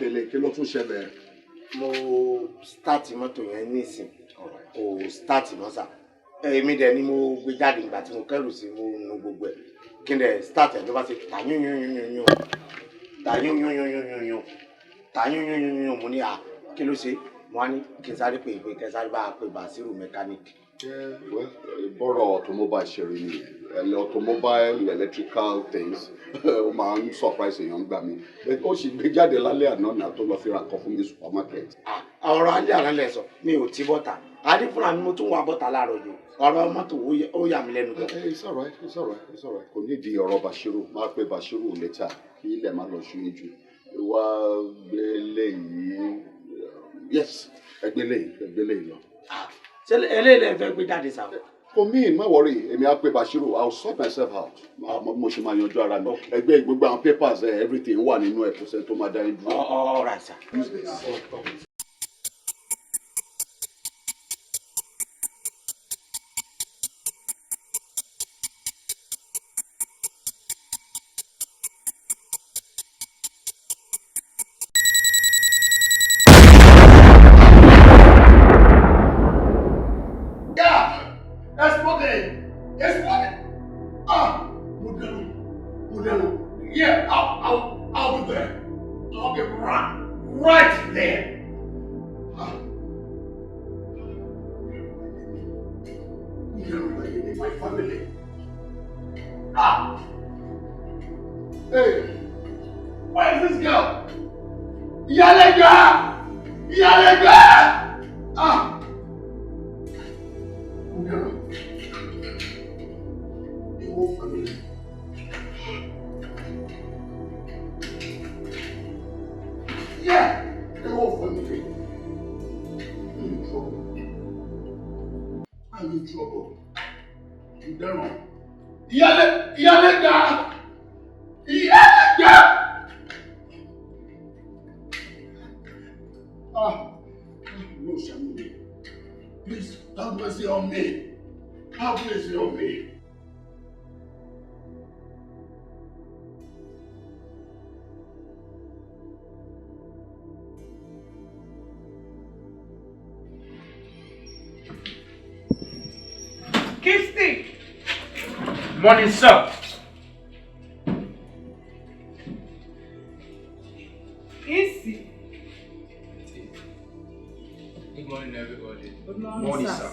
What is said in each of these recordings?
lélẹ̀ kí ló tún ṣẹlẹ̀. Mo start mọ́tò yẹn nísìn kò start mọ́ sà èmi dẹ̀ ni mo gbé jáde ìgbà tí mo kẹ́rù sí mo nu gbogbo ẹ̀ kí n dẹ̀ start ẹ̀ ló bá ṣe tàyúnyúnyúnyún tàyúnyúnyúnyún mo ní à kí ló ṣe mo á ní kí n sáré pé ìpè kẹsáré bá a pè Bàṣírù mẹkáníìkì. Bọ́rọ̀ automobile ṣe rí nìyẹn automobile electrical things ó máa ń surprise èèyàn gbà mí ó sì gbé jáde lálẹ́ àná náà tó lọ fi ra nǹkan fún mi supermarket. ọ̀rọ̀ alẹ́ àná lẹ̀ sọ mi ò tí bọ́tà adé fúnra mi mo tún wà bọ́tà láàárọ̀ yìí ọ̀rọ̀ mọ́tò ó yà mí lẹ́nu gan. It's all right kò ní di ọ̀rọ̀ Bàṣírù máa pe Bàṣírù létà kí ilẹ̀ má lọ ṣú yín jù wá gbélé yìí yes ẹgbélé yìí lọ. ṣé eléyìí lè fẹ́ gbé jáde sáà. For me, má worry, èmi á pe Bashiru, I'll sort myself out. Mo ṣe máa yanjú ara mi. Ẹgbẹ́ gbogbo àwọn papers, everything wà nínú ẹ̀ kò sẹ́ni tó máa dá yín dúró. All right, sir. Use this. Yeah, I'll be there. I'll be right there. You my family. Hey, where is this girl? Yalega! The whole family. Yeah, the whole family. I'm in trouble. You don't. Yalega! No, Shamini. Please, have mercy on me. Have mercy on me. Kisty! Morning, sir. Easy. Good morning, everybody. Good morning, sir.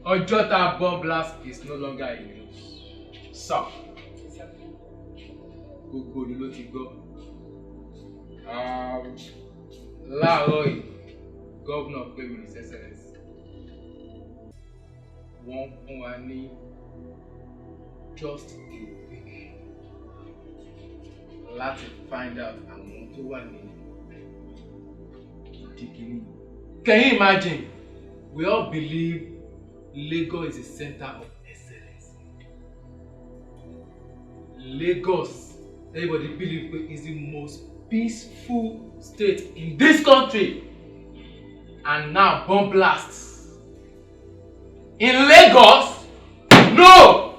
Ojota bomb blast is no longer in use. Sir. Gbogbo ni ló ti gbọ́. Láàárọ̀ yìí, gómìnà pè mí ní SSS. Wọ́n fún wa ní just a week láti find out àwọn tó wà ní ìdíkìní. Can you imagine? We all believe Lagos is the center of excellence. Lagos, everybody believe is the most peaceful state in this country. And now bomb blasts in Lagos? No!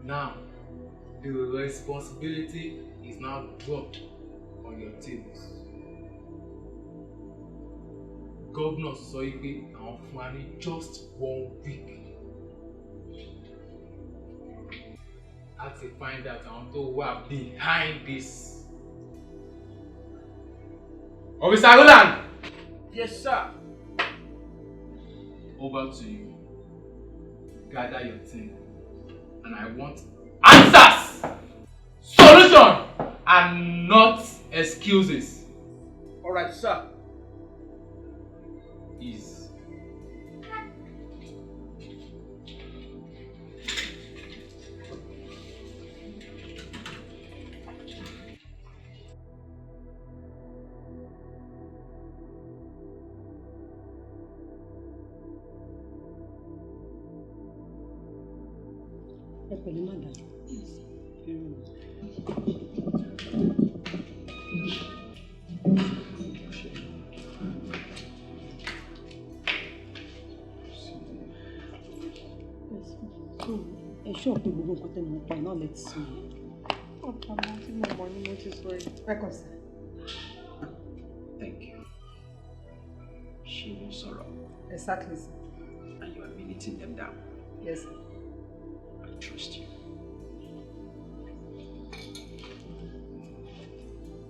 Now, the responsibility is now dropped on your tables. Governor sọ pé àwọn fún wa ní just 1 week. To find out àwọn tó wà behind this. Officer Rolland! Yes, sir. Over to you. Gather your team. And I want answers! Solution! And not excuses. All right, sir. Ease. sure pé gbogbo nǹkan tẹ́ mo pa náà let's see. Ọ̀pọ̀ àwọn tí mo mọ̀ ni mo ti sọ yìí. Welcome, sir. Thank you. She will sorrow. Exactly, sir. And you are minuting them down. Yes, sir. I trust you.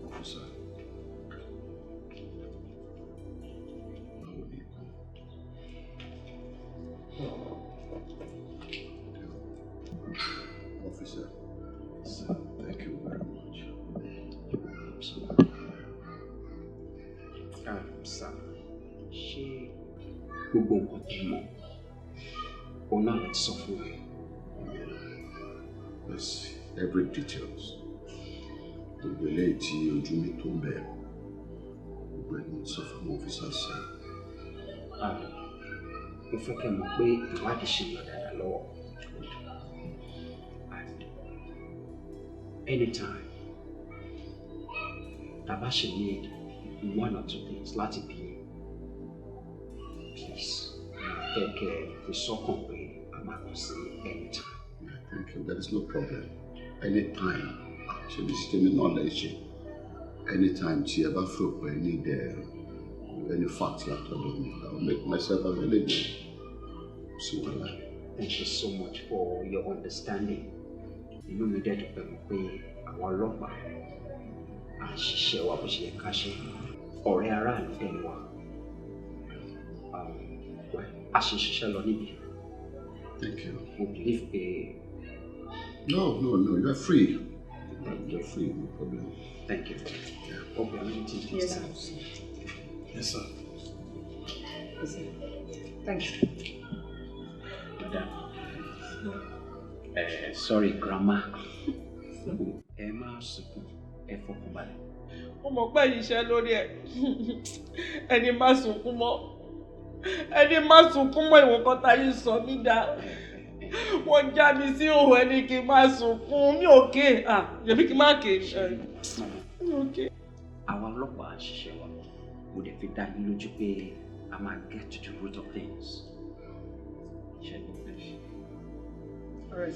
Officer. Officer. Sir, thank you very much. Sir, she gbogbo nǹkan tẹ́ mọ̀ òun náà lè sọ fún mi. Yes, every details. Gbogbo eléyìí tí ojú mi tó ń bẹ̀rù. Gbogbo ẹni sọ fún ọ́físà sí. Mo fẹ́ kẹ́ mọ̀ pé ìwádìí ṣe lọ dáadáa lọ́wọ́. And anytime tàbá ṣe need one or two things láti bí please kẹ̀kẹ́ fi sọ́kàn pé a máa kàn sí anytime. Thank you, there is no problem. Anytime, ṣe bí sistemi náà lè ṣe. Anytime tí ẹ bá feel pé need any fact látọ̀dọ̀ mi, I will make myself available. So well. Thank you so much for your understanding. Inú mi dẹ̀ dùn pẹ̀lú pé àwọn ọlọ́pàá à ń ṣiṣẹ́ wa bó ṣe yẹ ká ṣe. Ọ̀rẹ́ aráàlú dẹ̀ ni wá. A ṣe ṣiṣẹ́ lọ níbi. Thank you. Mo believe pé. No, you are free. You are free, no problem. Thank you. Yeah. Okay, I'm going to take Yes, this sir. Yes, sir. Yes, sir. Thank you. Madam. Sorry, Grandma. Ẹ má sunkún, ẹ fọkàn balẹ̀. Mo mọ̀ pé iṣẹ́ lórí ẹ̀. Ẹni má sunkún mọ́. Ẹni má sunkún mọ́ ìwọ̀n kan táyé sọ mí dá. Wọ́n já mi sí òhò ẹni kí n má sunkún. Mi ò ké. Yẹ̀bí kí n má ké. Mi ò ké. Àwọn ọlọ́pàá ń ṣiṣẹ́ wa. Mo dẹ̀ fi dá yín lójú pé a máa get to the root of things. All right.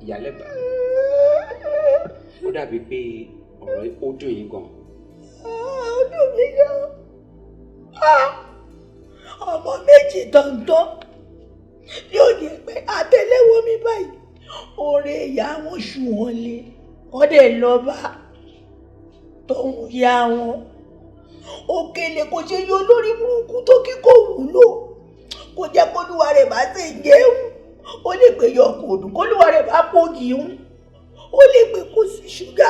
Ìyálẹ́gbà. Ó dàbí pé ọ̀rọ̀ ó dùn yín gan. Ó dùn mí gan. Ọmọ méjì dandan ní òye pé àtẹ́lẹwọ́ mi báyìí ọ̀rẹ́ ìyá wọn ṣù wọ́n lé wọ́n dẹ̀ lọ bá tọ̀hún ya wọn. Òkèlè kò ṣe yọ lórí burúkú tó kí kò wúlò kò jẹ́ kólúwa rẹ̀ bá ti jẹun ó lè pè yọ kòdù kólúwa rẹ̀ bá pògì ń ó lè pè kó sí ṣúgà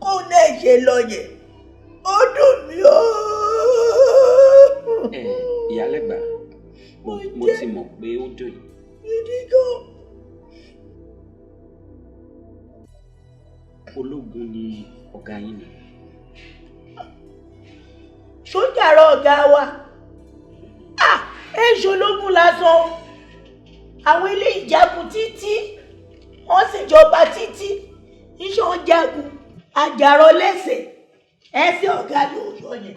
kó náà ṣe lọ́yẹ̀ ó dùn mí ó. Ìyálẹ́gbà, mo ti mọ̀ pé ó dùn yín. Gidi gan. Ológun ni ọ̀gá yín ni. Sójà rọ ọ̀gá wa. Èso ológun lásán. Àwọn ilé ìjagun títí. Wọ́n sì jọba títí. Iṣan jagun. Àjàrọ̀ lẹ́sẹ̀. Ẹsẹ̀ ọ̀gá ló yọ yẹn.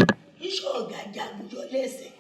Iṣan ọ̀gá jagun yọ lẹ́sẹ̀.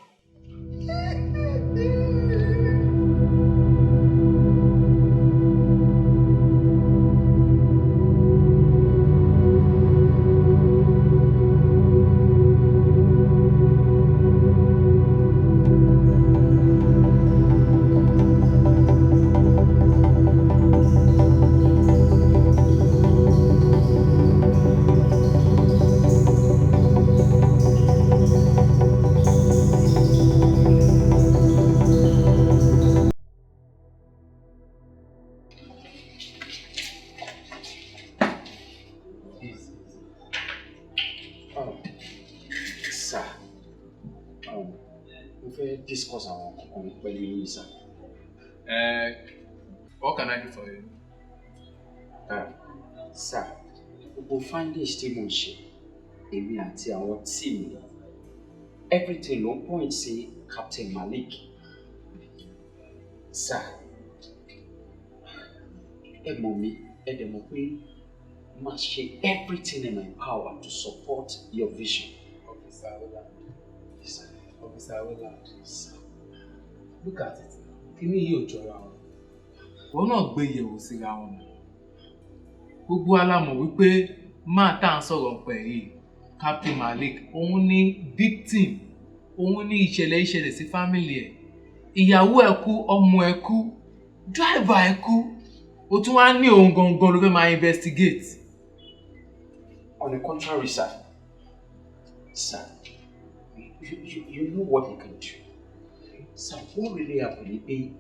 Discuss àwọn kankan pẹ̀lú yín sir. What can I do for you? Sir, gbogbo findings tí mo ń ṣe, èmi àti àwọn tíìmù, everything ló point sí Captain Malik. Sir, ẹ mọ̀ mí, ẹ dẹ̀ mọ̀ pé must share everything in my power to support your vision. Officer Rolland. Yes, sir. Officer Rolland. Yes, sir. Look at it. Kí ni yóò jọra wọn? Wọ́n náà gbé yẹ̀wò síra wọn. Gbogbo alámọ̀ wípé máa tá à ń sọ̀rọ̀ pẹ̀ yìí, Captain Malik, òun ni victim, òun ní ìṣẹ̀lẹ̀ sí family ẹ̀. Ìyàwó ẹ̀ kú, ọmọ ẹ̀ kú, driver ẹ̀ kú. Ó tún wá ní òun gangan ló fẹ́ máa investigate. On the contrary, sir. Sir, you know what you can do. Sir, what really happened is pé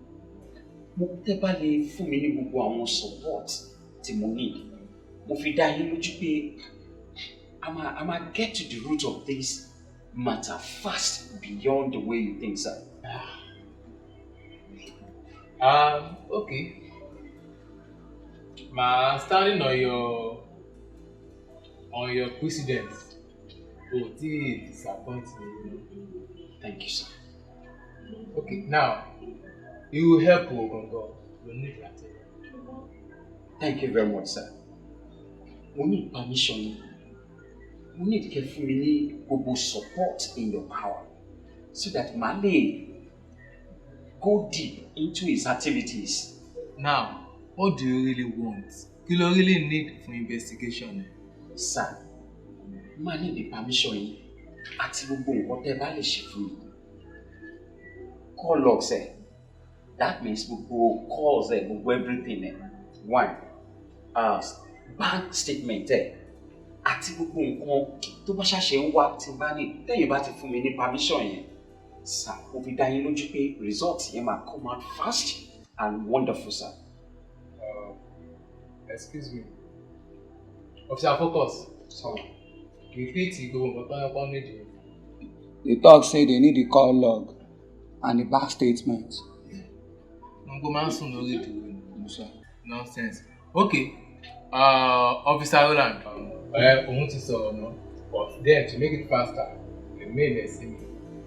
mo tẹ́ bá lè fún mi ní gbogbo àwọn support tí mo need. Mo fi dá yín lójú pé I'ma get to the root of this matter fast beyond the way you think, sir. Okay. Standing on your precedence, disappoint me. Thank you, sir. Okay, now you will help Ogongo. You need that. Thank you very much, sir. We need permission. We need to give me global support in your power so that Malik go deep into his activities. Now, what do you really want? Do you really need for investigation? Sir, I need the permission àti gbogbo nǹkan tẹ́ bá lè ṣe fún mi. Call log, sir. That means gbogbo calls, gbogbo everything. One, bank statement. Àti gbogbo nǹkan tó bá ṣàṣe ń wá tí bá ní tẹ́yìn bá ti fún mi ní permission yẹn. Sir, mo fi dá yín lójú pé results yẹn máa come out fast and wonderful, sir. Excuse me. Officer, focus. Sorry. Repeat gbogbo nǹkan tó ń need. They talk say they need the call log and the bank statement. No man soon already. Nonsense. Okay. Officer Rolland. Òun ti sọ̀rọ̀ náà. But then to make it faster, the mail ẹ̀ sí mi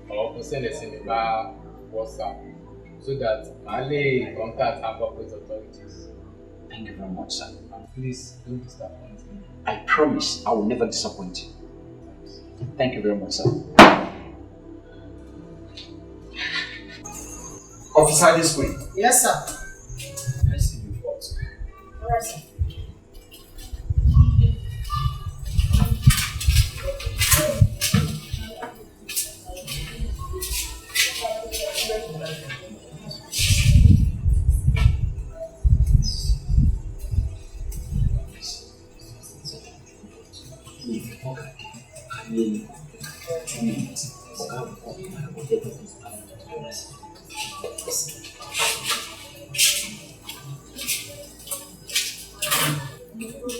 or send ẹ̀ sí mi by WhatsApp so that I lè contact appropriate authorities. Thank you very much, sir. Please don't disappoint me. I promise I will never disappoint you. Thank you very much, sir. Officer, this way. Yes, sir. I see you first. All right, sir.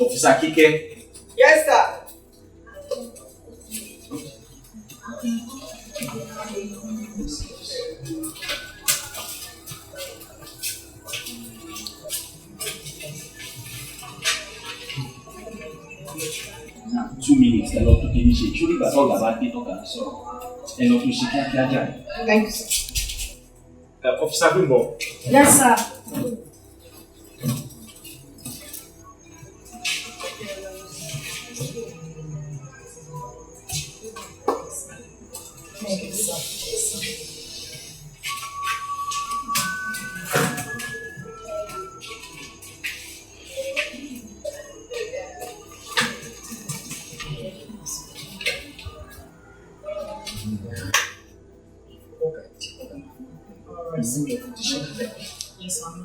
Officer Okeke. Yes, sir. Now, 2 minutes, ẹ lọ tún kí ní ṣe ṣó nígbà tó ọ̀gá bá dé tọ́ka sọ̀rọ̀ ẹ lọ tún ṣe kíákíá jà. Thank you, sir. Officer Bimbo. Yes, sir. Thank you, sir. Yes, ma'am.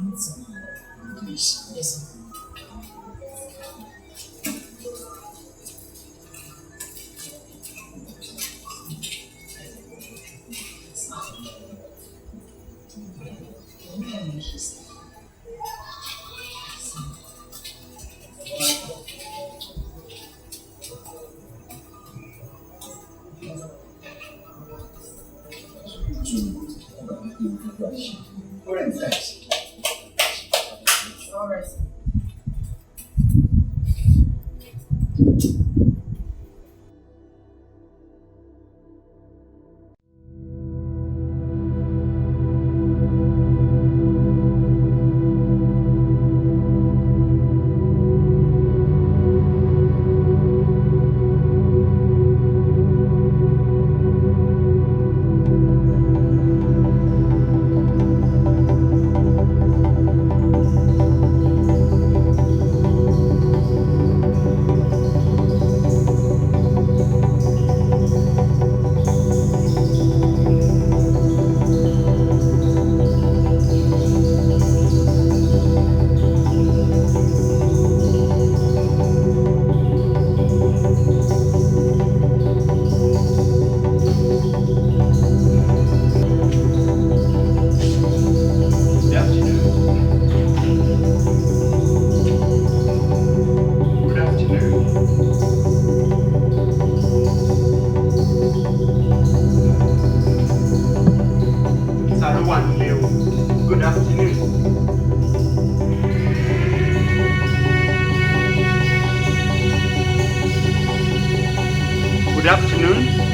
Good afternoon.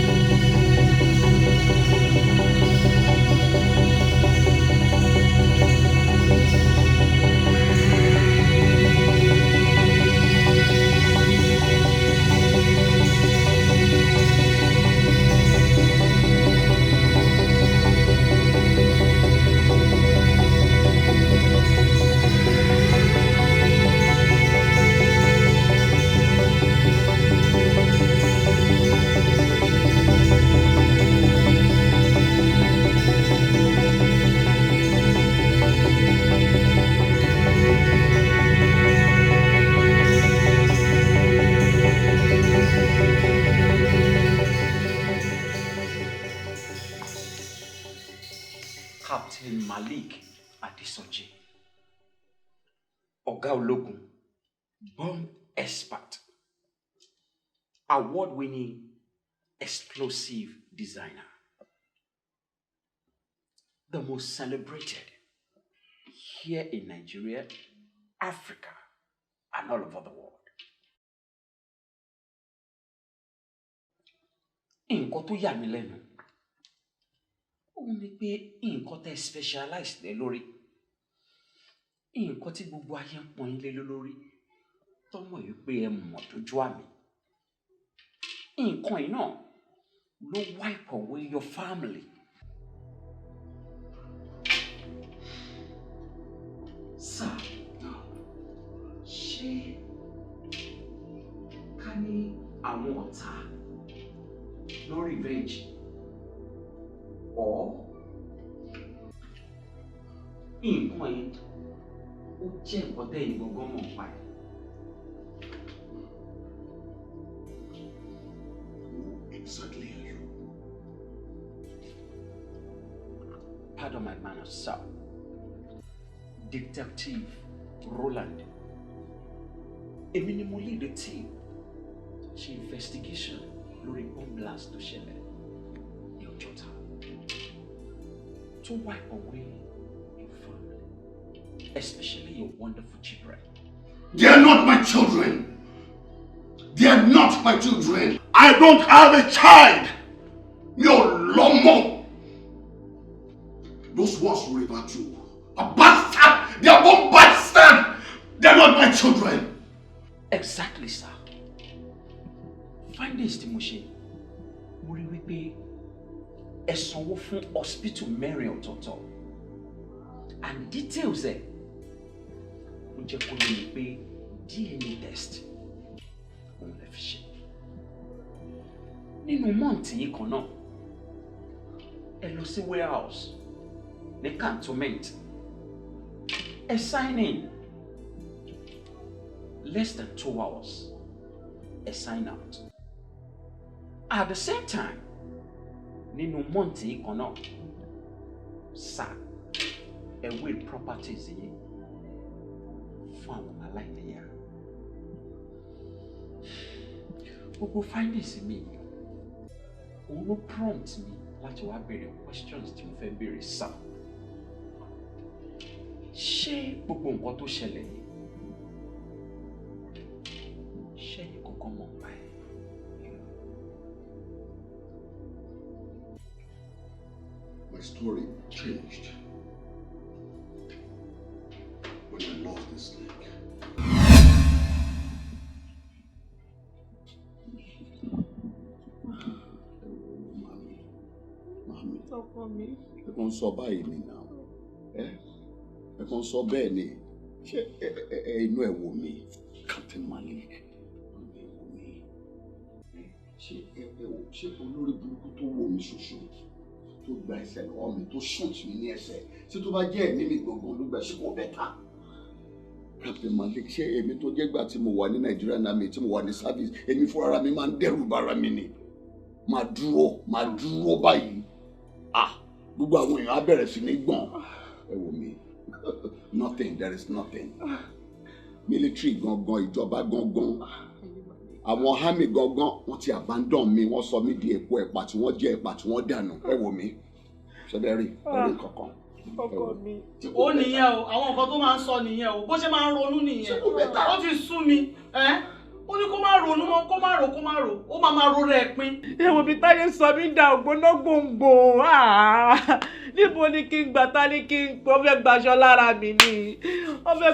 Captain Malik Adesoji, Ọ̀gá Ológun, bomb expert, award-winning explosive designer, the most celebrated here in Nigeria, Africa, and all over the world. Nǹkan tó yà mí lẹ́nu, òun ni pé nǹkan tẹ́ specialize lé lórí, nǹkan tí gbogbo ayé ń pọ́n yín lé lórí, tọ́mọ̀ yìí pé ẹ mọ̀ dójú àmì. Nǹkan yìí náà ló wipe away your family. Sir, ṣé ká ní àwọn ọ̀tá no revenge or nǹkan yìí ó jẹ́ nǹkan tẹ́yìn gbọ́ngàn mọ̀ pa ẹ̀. Exactly are you? Pardon my manners, sir. Detective Rolland. Èmi ni mo lead the team ṣe investigation lórí bomb blast tó ṣẹlẹ̀ ní Ọjọ́ta to wipe away your family, especially your wonderful children. They are not my children. They are not my children. I don't have a child. No lomo. Those ones you refer to are bastard. They are born bastard. They are not my children. Exactly, sir. Findings tí mo ṣe, mo rí wípé ẹ sanwó fún hospital mẹ́rin ọ̀tọ̀ọ̀tọ̀ and details ẹ̀ ó jẹ́ kó lè pé DNA test òun lè fi ṣe. Nínú mọ́ǹtì yìí kan náà, ẹ lọ sí warehouse ní cantonment, ẹ sign in less than 2 hours, ẹ sign out. At the same time, nínú mọ́ǹtì yìí kan náà, sir, ẹ will properties yìí fún àwọn aláìníyà. Gbogbo findings mi òun ló prompt mi láti wá béèrè questions tí mo fẹ́ béèrè, sir. Ṣé gbogbo nǹkan tó ṣẹlẹ̀ yìí ṣé ní kankan mọ̀ pa ẹ́? My story changed when I lost this leg. Mami, ẹ kàn sọ báyìí ni náà. Ẹ kàn sọ bẹ́ẹ̀ ni. Ṣé inú ẹ wò mí, Captain Malik? Ṣé olórí burúkú tó wò mí ṣoṣo tó gba ẹsẹ̀ lọ́wọ́ mi tó shoot mi ní ẹsẹ̀ tí tó bá jẹ́ ẹ̀mí mi gbọ̀ngàn ló gbà ṣe kò bẹ́tà. Captain Malik, ṣé èmi tó jẹ́ gbà tí mo wà ní Nigerian Army tí mo wà ní service èmi fúnra mi máa ń dẹ́rù bara mi ni. Máa dúró báyìí. Gbogbo àwọn èèyàn á bẹ̀rẹ̀ sí ní gbọ̀n. Ẹ wò mí, nothing, there is nothing. Military gangan, ìjọba gangan. Àwọn army gangan wọ́n ti abandon mi, wọ́n sọ mí di èpo ẹ̀pà tí wọ́n jẹ́ ẹ̀pà tí wọ́n dànù. Ẹ wò mí, ṣẹlẹ́rì ẹ̀rí kankan. Ọkọ mi. Ó nìyẹn o, àwọn nǹkan tó máa ń sọ nìyẹn o, bó ṣe máa ń ronú nìyẹn. Ó ti sú mi, ó ní kó má ronú mọ́ kó má rò ó máa ro rẹ̀ pin. ẹ wo bí táyé sọ mí dà ògbóná gbòǹgbò níbo ni kí n gbà tá ní kí n ó fẹ́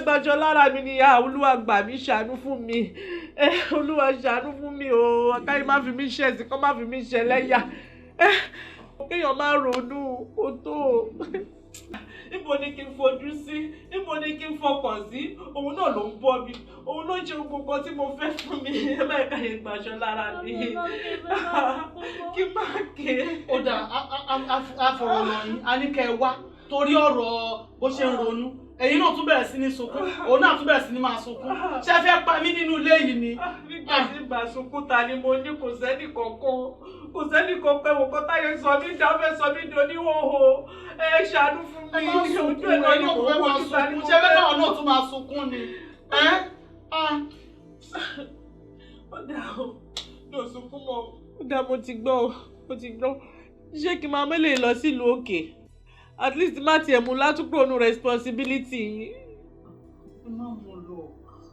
gbaṣọ lára mi ni Olúwa gbà mí ṣàánú fún mi Olúwa ṣàánú fún mi o akáyí má fi mí ṣẹ̀ sí kọ́ má fi mí ṣẹ̀ lẹ́yà kéèyàn má ronú kó tó níbo ni kí n fojú sí níbo ni kí n fọkàn sí òun náà ló ń bọ́ mi òun ló ń ṣe gbogbo nǹkan tí mo fẹ́ fún mi ẹ má káyé gbaṣọ lára mi kí má ké. ó dà àfọ̀rọ̀ lọ yín a ní kẹ́ ẹ wá torí ọ̀rọ̀ bó ṣe ń ronú ẹ̀yin náà tún bẹ̀rẹ̀ sí ní sunkún òun náà tún bẹ̀rẹ̀ sí ní máa sunkún ṣé ẹ fẹ́ pa mí nínú ilé yìí ni. nígbà tí ìgbà sunkún ta ni mo ní kò sẹ́nì kankan wò kọ́ táyé sọ mí dá fẹ́ sọ mí di oníhòòhò ẹ ṣàánú fún mi ojú ẹ̀ náà ni mo wọ́n ti ta ni mo fẹ́. ṣé ẹ fẹ́ káwọn náà tún máa sunkún ni. ó dà ó lọ sunkún mọ́ ó dà mo ti gbọ́ ṣé kí n máa mẹ́lẹ̀ lọ sílùú òkè at least má tiẹ̀ mú látúpọ̀ ònú responsibility yìí. ẹ má mú un lọ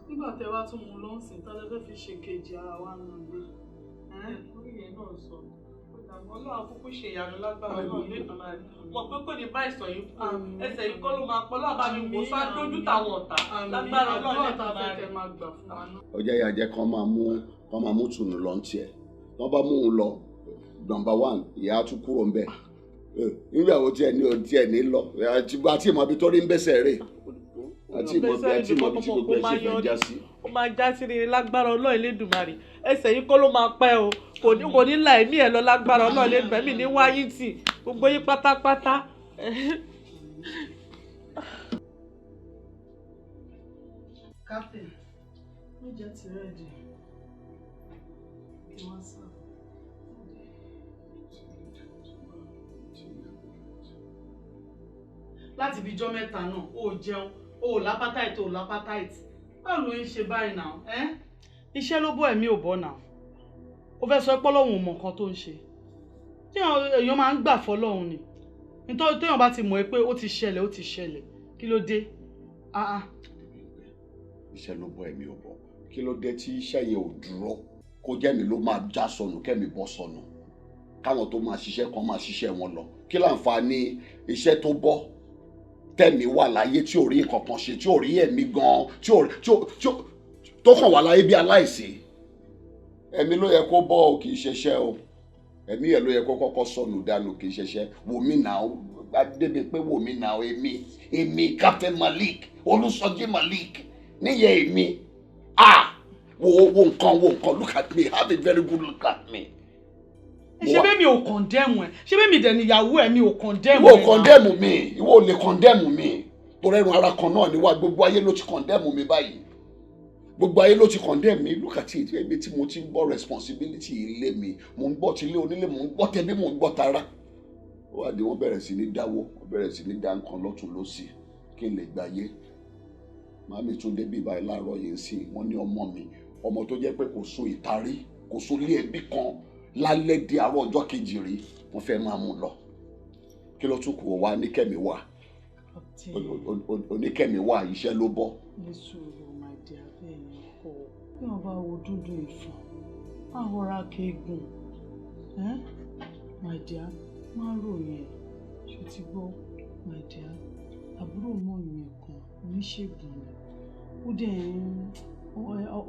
nígbà tẹ wá tún mú un lọ sìn tálẹ́ fẹ́ fi ṣe kejì ara wa nù lé. orí yẹn náà sọ Ọlọ́run àkókò ṣe ìyanu lágbára náà lè dùn máa rí mọ̀ pé kò ní bá ìsọ̀ yìí kú ẹsẹ̀ yìí kọ́ ló máa pọ̀ lọ́ọ̀bá mi kò sá dójú táwọn ọ̀tá lágbára Ọlọ́run lè dùn máa rí. ọjà ìyàjẹ́ kan máa mú tùnú lọ tiẹ̀ wọ́n bá mú un lọ number 1 ìyá tún kúrò ń bẹ̀ nígbà wo tiẹ̀ ní lọ àti ìmọ̀ ibi tó rí ń bẹ́sẹ̀ rè àti ìmọ̀ bí tí gbogbo ẹ̀ ṣe fẹ́ já sí. ó máa já sí rere lágbára Ọlọ́run Elédùmarè ẹsẹ̀ yìí kọ́ ló máa pẹ́ o kò ní la ẹ̀mí ẹ̀ lọ lágbára Ọlọ́run Elédùmarè mi ní wáyé tì gbogbo yín pátápátá. Captain oúnjẹ ti rẹ́ẹ̀dì kí wọ́n sá. láti ibi ijọ́ mẹ́ta náà ó jẹun ó lápátáìtì báwo ló ń ṣe báyìí náà iṣẹ́ ló bọ́ ẹ̀mí ò bọ́ náà ó fẹ́ sọ pé Ọlọ́run ò mọ nǹkan tó ń ṣe tí èèyàn máa ń gbà fọlọ́run ni nítorí téèyàn bá ti mọ̀ pé ó ti ṣẹlẹ̀ kí ló dé. iṣẹ́ ló bọ́ ẹ̀mí ò bọ́ kí ló dé tí iṣẹ́ yẹn ò dúró kó jẹ́ mi ló máa já sọnù kẹ́mi bọ́ sọnù káwọn tó máa ṣiṣẹ́ kan máa ṣiṣẹ́ wọn lọ kí láǹfààní iṣẹ́ tó bọ́ tẹ̀mí wà láyé tí ò rí nǹkan kan ṣe tí ò rí ẹ̀mí gan tó kàn wà láyé bí aláìsí ẹ̀mí ló yẹ kó bọ́ ò kì í ṣeṣẹ́ o ẹ̀mí yẹn ló yẹ kó kọ́kọ́ sọnù dànù kì í ṣeṣẹ́ wòmí náà débi pé wòmí náà èmi Captain Malik Olúsọjí Malik níyẹn èmi wo nǹkan look at me have a very good look at me. ṣé bẹ́ẹ̀ mi ò kọ̀ndẹ́mù ẹ̀ ṣé bẹ́ẹ̀ mi dẹ̀ níyàwó ẹ̀ mi ò kọ̀ndẹ́mù ẹ̀. ìwọ ò kọ̀ndẹ́mù mi ìwọ ò lè kọ̀ndẹ́mù mi torí ẹnu ara kan náà ni wá gbogbo ayé ló ti kọ̀ndẹ́mù mi báyìí gbogbo ayé ló ti kọ̀ndẹ́mù mi look at it ẹbí tí mo ti ń gbọ́ responsibility ilé mi mo ń gbọ́ tilé onílé mo ń gbọ́ tẹbí mo ń gbọ́ tara ó wá di wọ́n bẹ̀rẹ̀ sí ní dáwó wọ́n bẹ̀rẹ̀ sí ní dá nǹkan lọ́tún lọ́sì kí n lè gbáyé màmí tún débí báyìí láàárọ̀ yìí sí wọ́n ní ọmọ tó jẹ́ pé kò sùn ìtarí kò sùn lé ẹbí kan lálẹ́ di àárọ̀ ọjọ́ kejì rí wọ́n fẹ́ máa mú lọ kí ló tún kù wá oníkẹ́mi wà oníkẹ́mi wà iṣẹ́ ló bọ́. ní sùúrù my dear bẹ́ẹ̀ ni kọ́ bí wọ́n bá wo dúdú ìfọ̀n àwòrán kéegun my dear má ròyìn ẹ̀ ṣó ti gbọ́ my dear àbúrò mọ́ ìyẹn kan oníṣègùn ni ó dẹ̀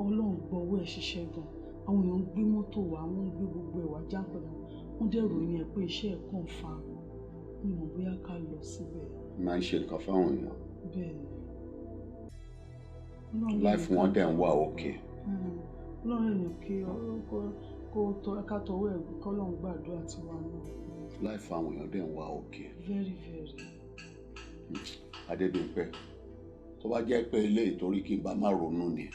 Ọlọ́run gbọ́ owó ẹ̀ ṣiṣẹ́ gan àwọn èèyàn ń gbé mọ́tò wá wọ́n ń gbé gbogbo ẹ̀wà jáǹpẹ̀lẹ̀ wọ́n dẹ̀ ròyìn ẹ̀ pé iṣẹ́ ẹ̀ kàn fa mi mọ̀ bóyá ká lọ síbẹ̀. máa ń ṣe nǹkan fáwọn èèyàn. bẹ́ẹ̀ ni. láìfún wọn dẹ̀ ń wà òkè. Ọlọ́run ní kí ká tọwọ́ ẹ̀ kọ́lọ́run gbàdúrà tiwa náà. láìfún àwọn èèyàn dẹ̀ ń wà òkè. very very. Adébímpẹ́ tó bá jẹ́ pé eléyìí torí kí n bá má ronú ni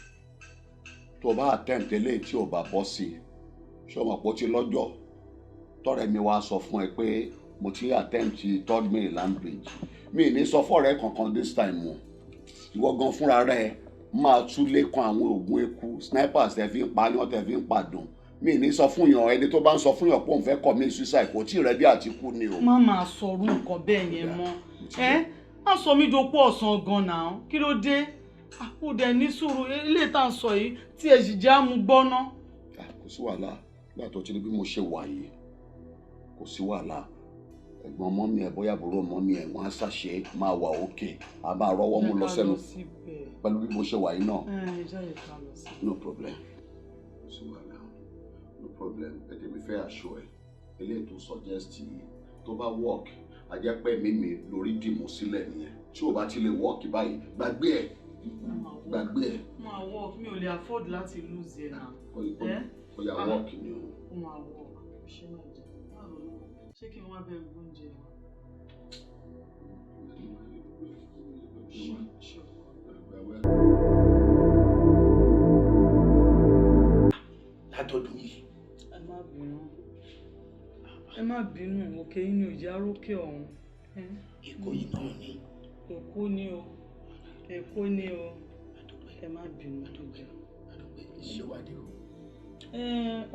tó bá attempt eléyìí tí ò bá bọ́ sí ṣọmọ pọ̀ tí lọ́jọ́ tọ́rẹ́ mi wá sọ fún ẹ pé mo ti attempt 3rd Mainland Bridge mi ní sọ fọ́ọ̀rẹ́ kankan this time o ìwọ gan fúnra rẹ máa túlé kan àwọn oògùn eku snipers tẹ fi ń pààyàn tẹ fi ń pàdùn mi ní sọ fún yàn ẹni tó bá ń sọ fún yàn pé òun fẹ́ commit suicide kò tí ì rẹ́dí àti kú ni o. má máa sọ̀rọ̀ nǹkan bẹ́ẹ̀ yẹn mọ́ má sọ mí dopò ọ̀sán gan náà kí ló dé ó dẹ̀ ní sùúrù ilé tá à ń sọ yìí tí ẹ sì já mu gbọ́ná sí wàhálà nígbà tó ti rí bí mo ṣe wà yìí kò sí wàhálà ẹ̀gbọ́n ọmọ mi ẹ̀ bóyá àbúrò ọmọ mi ẹ̀ wọ́n á ṣàṣe máa wà òkè a máa rọ́wọ́ mú lọ sẹ́nu pẹ̀lú bí mo ṣe wà yìí náà. No problem sí wàhálà no problem ẹ̀jẹ̀ mi fẹ́ aṣọ ẹ̀ eléyìí tó suggest yìí tó bá work a jẹ́ pé mímì lórí dìmú sílẹ̀ nìyẹn tí ò bá ti lè work báyìí gbàgbé ẹ̀ gbàgbé ẹ̀. máa work mi ò lè afford láti lose ẹ̀ náà. ó yá work ni o. ó máa work ṣé máa jẹ ṣé kí n wá bẹ oúnjẹ wa. látọ̀dún yìí. ẹ má bínú òkè yín ni òjì arókè ọ̀hún. èkó yìí náà ni. èkó ni o èkó ni o ẹ má bínú tó jẹ. ṣé wàá dé o.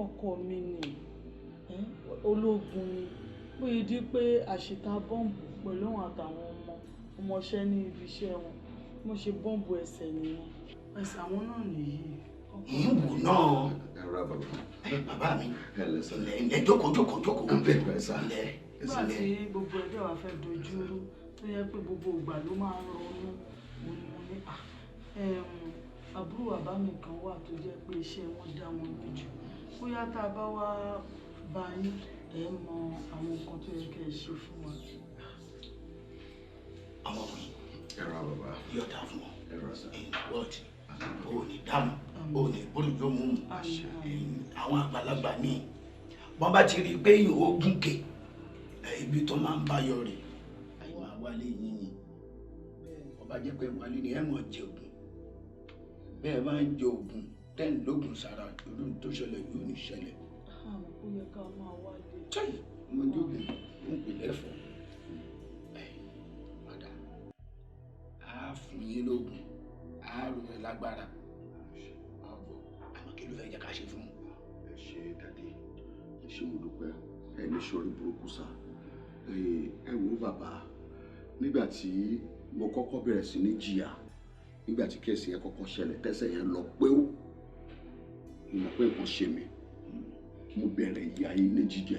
ọkọ mi ni ológun ni bóyá di pé àṣìta bọ́ǹbù pẹ̀lú àwọn àtàwọn ọmọọṣẹ́ ní ibi iṣẹ́ wọn mo ṣe bọ́ǹbù ẹsẹ̀ nìyẹn ẹsẹ̀ àwọn náà nìyí. ìwù náà. ẹ̀rọ bàbá mi ẹ̀ jókòó. nígbà tí gbogbo ẹgbẹ́ wa fẹ́ dojú rú tó yẹ pé gbogbo ìgbà ló máa ń ronú òun ni mo ní àbúrò bàbá mi kan wà tó jẹ́ pé iṣẹ́ wọn dá wọn lójú bóyá tá a bá wá bá yín ẹ mọ àwọn nǹkan tó yẹ kẹ́ ẹ ṣe fún wa. àwọn ọkùnrin ẹ̀rọ bàbá yóò dá fún ọ ẹ̀rọ wọ́ọ̀tì ò ní dáàmú ò ní bólújó mú àwọn àgbàlagbà ní wọ́n bá ti rí i pé yóò gúnkè ibi tó máa ń bá yọ rè àwọn àwálé yín ni ọba jẹ́ pé wálé ni ẹ mọ̀ jẹ ògùn bẹ́ẹ̀ máa ń jẹ ògùn tẹ́ǹlógún sára irú tó ṣẹlẹ̀ yóò ní ṣẹlẹ̀. ó yẹ ká máa wálé. tẹ́yì ọmọdé ògùn ń pè lẹ́fọ̀ọ́ padà á fún yín lógún á rò ẹ lágbára àmọ́ kí ló fẹ́ jẹ́ ká ṣe fún un. ẹ ṣe dàdí ẹ ṣe mo dúpẹ́ ẹ ní sọrí burúkú sá ẹ wo bàbá nígbà tí mo kọ́kọ́ bẹ̀rẹ̀ sí ní jìyà nígbà tí kéèsì yẹn kọ́kọ́ ṣẹlẹ̀ tẹ́sẹ̀ yẹn lọ pé ó mo pé nǹkan ṣe mí mo bẹ̀rẹ̀ ìyà yìí ní jíjẹ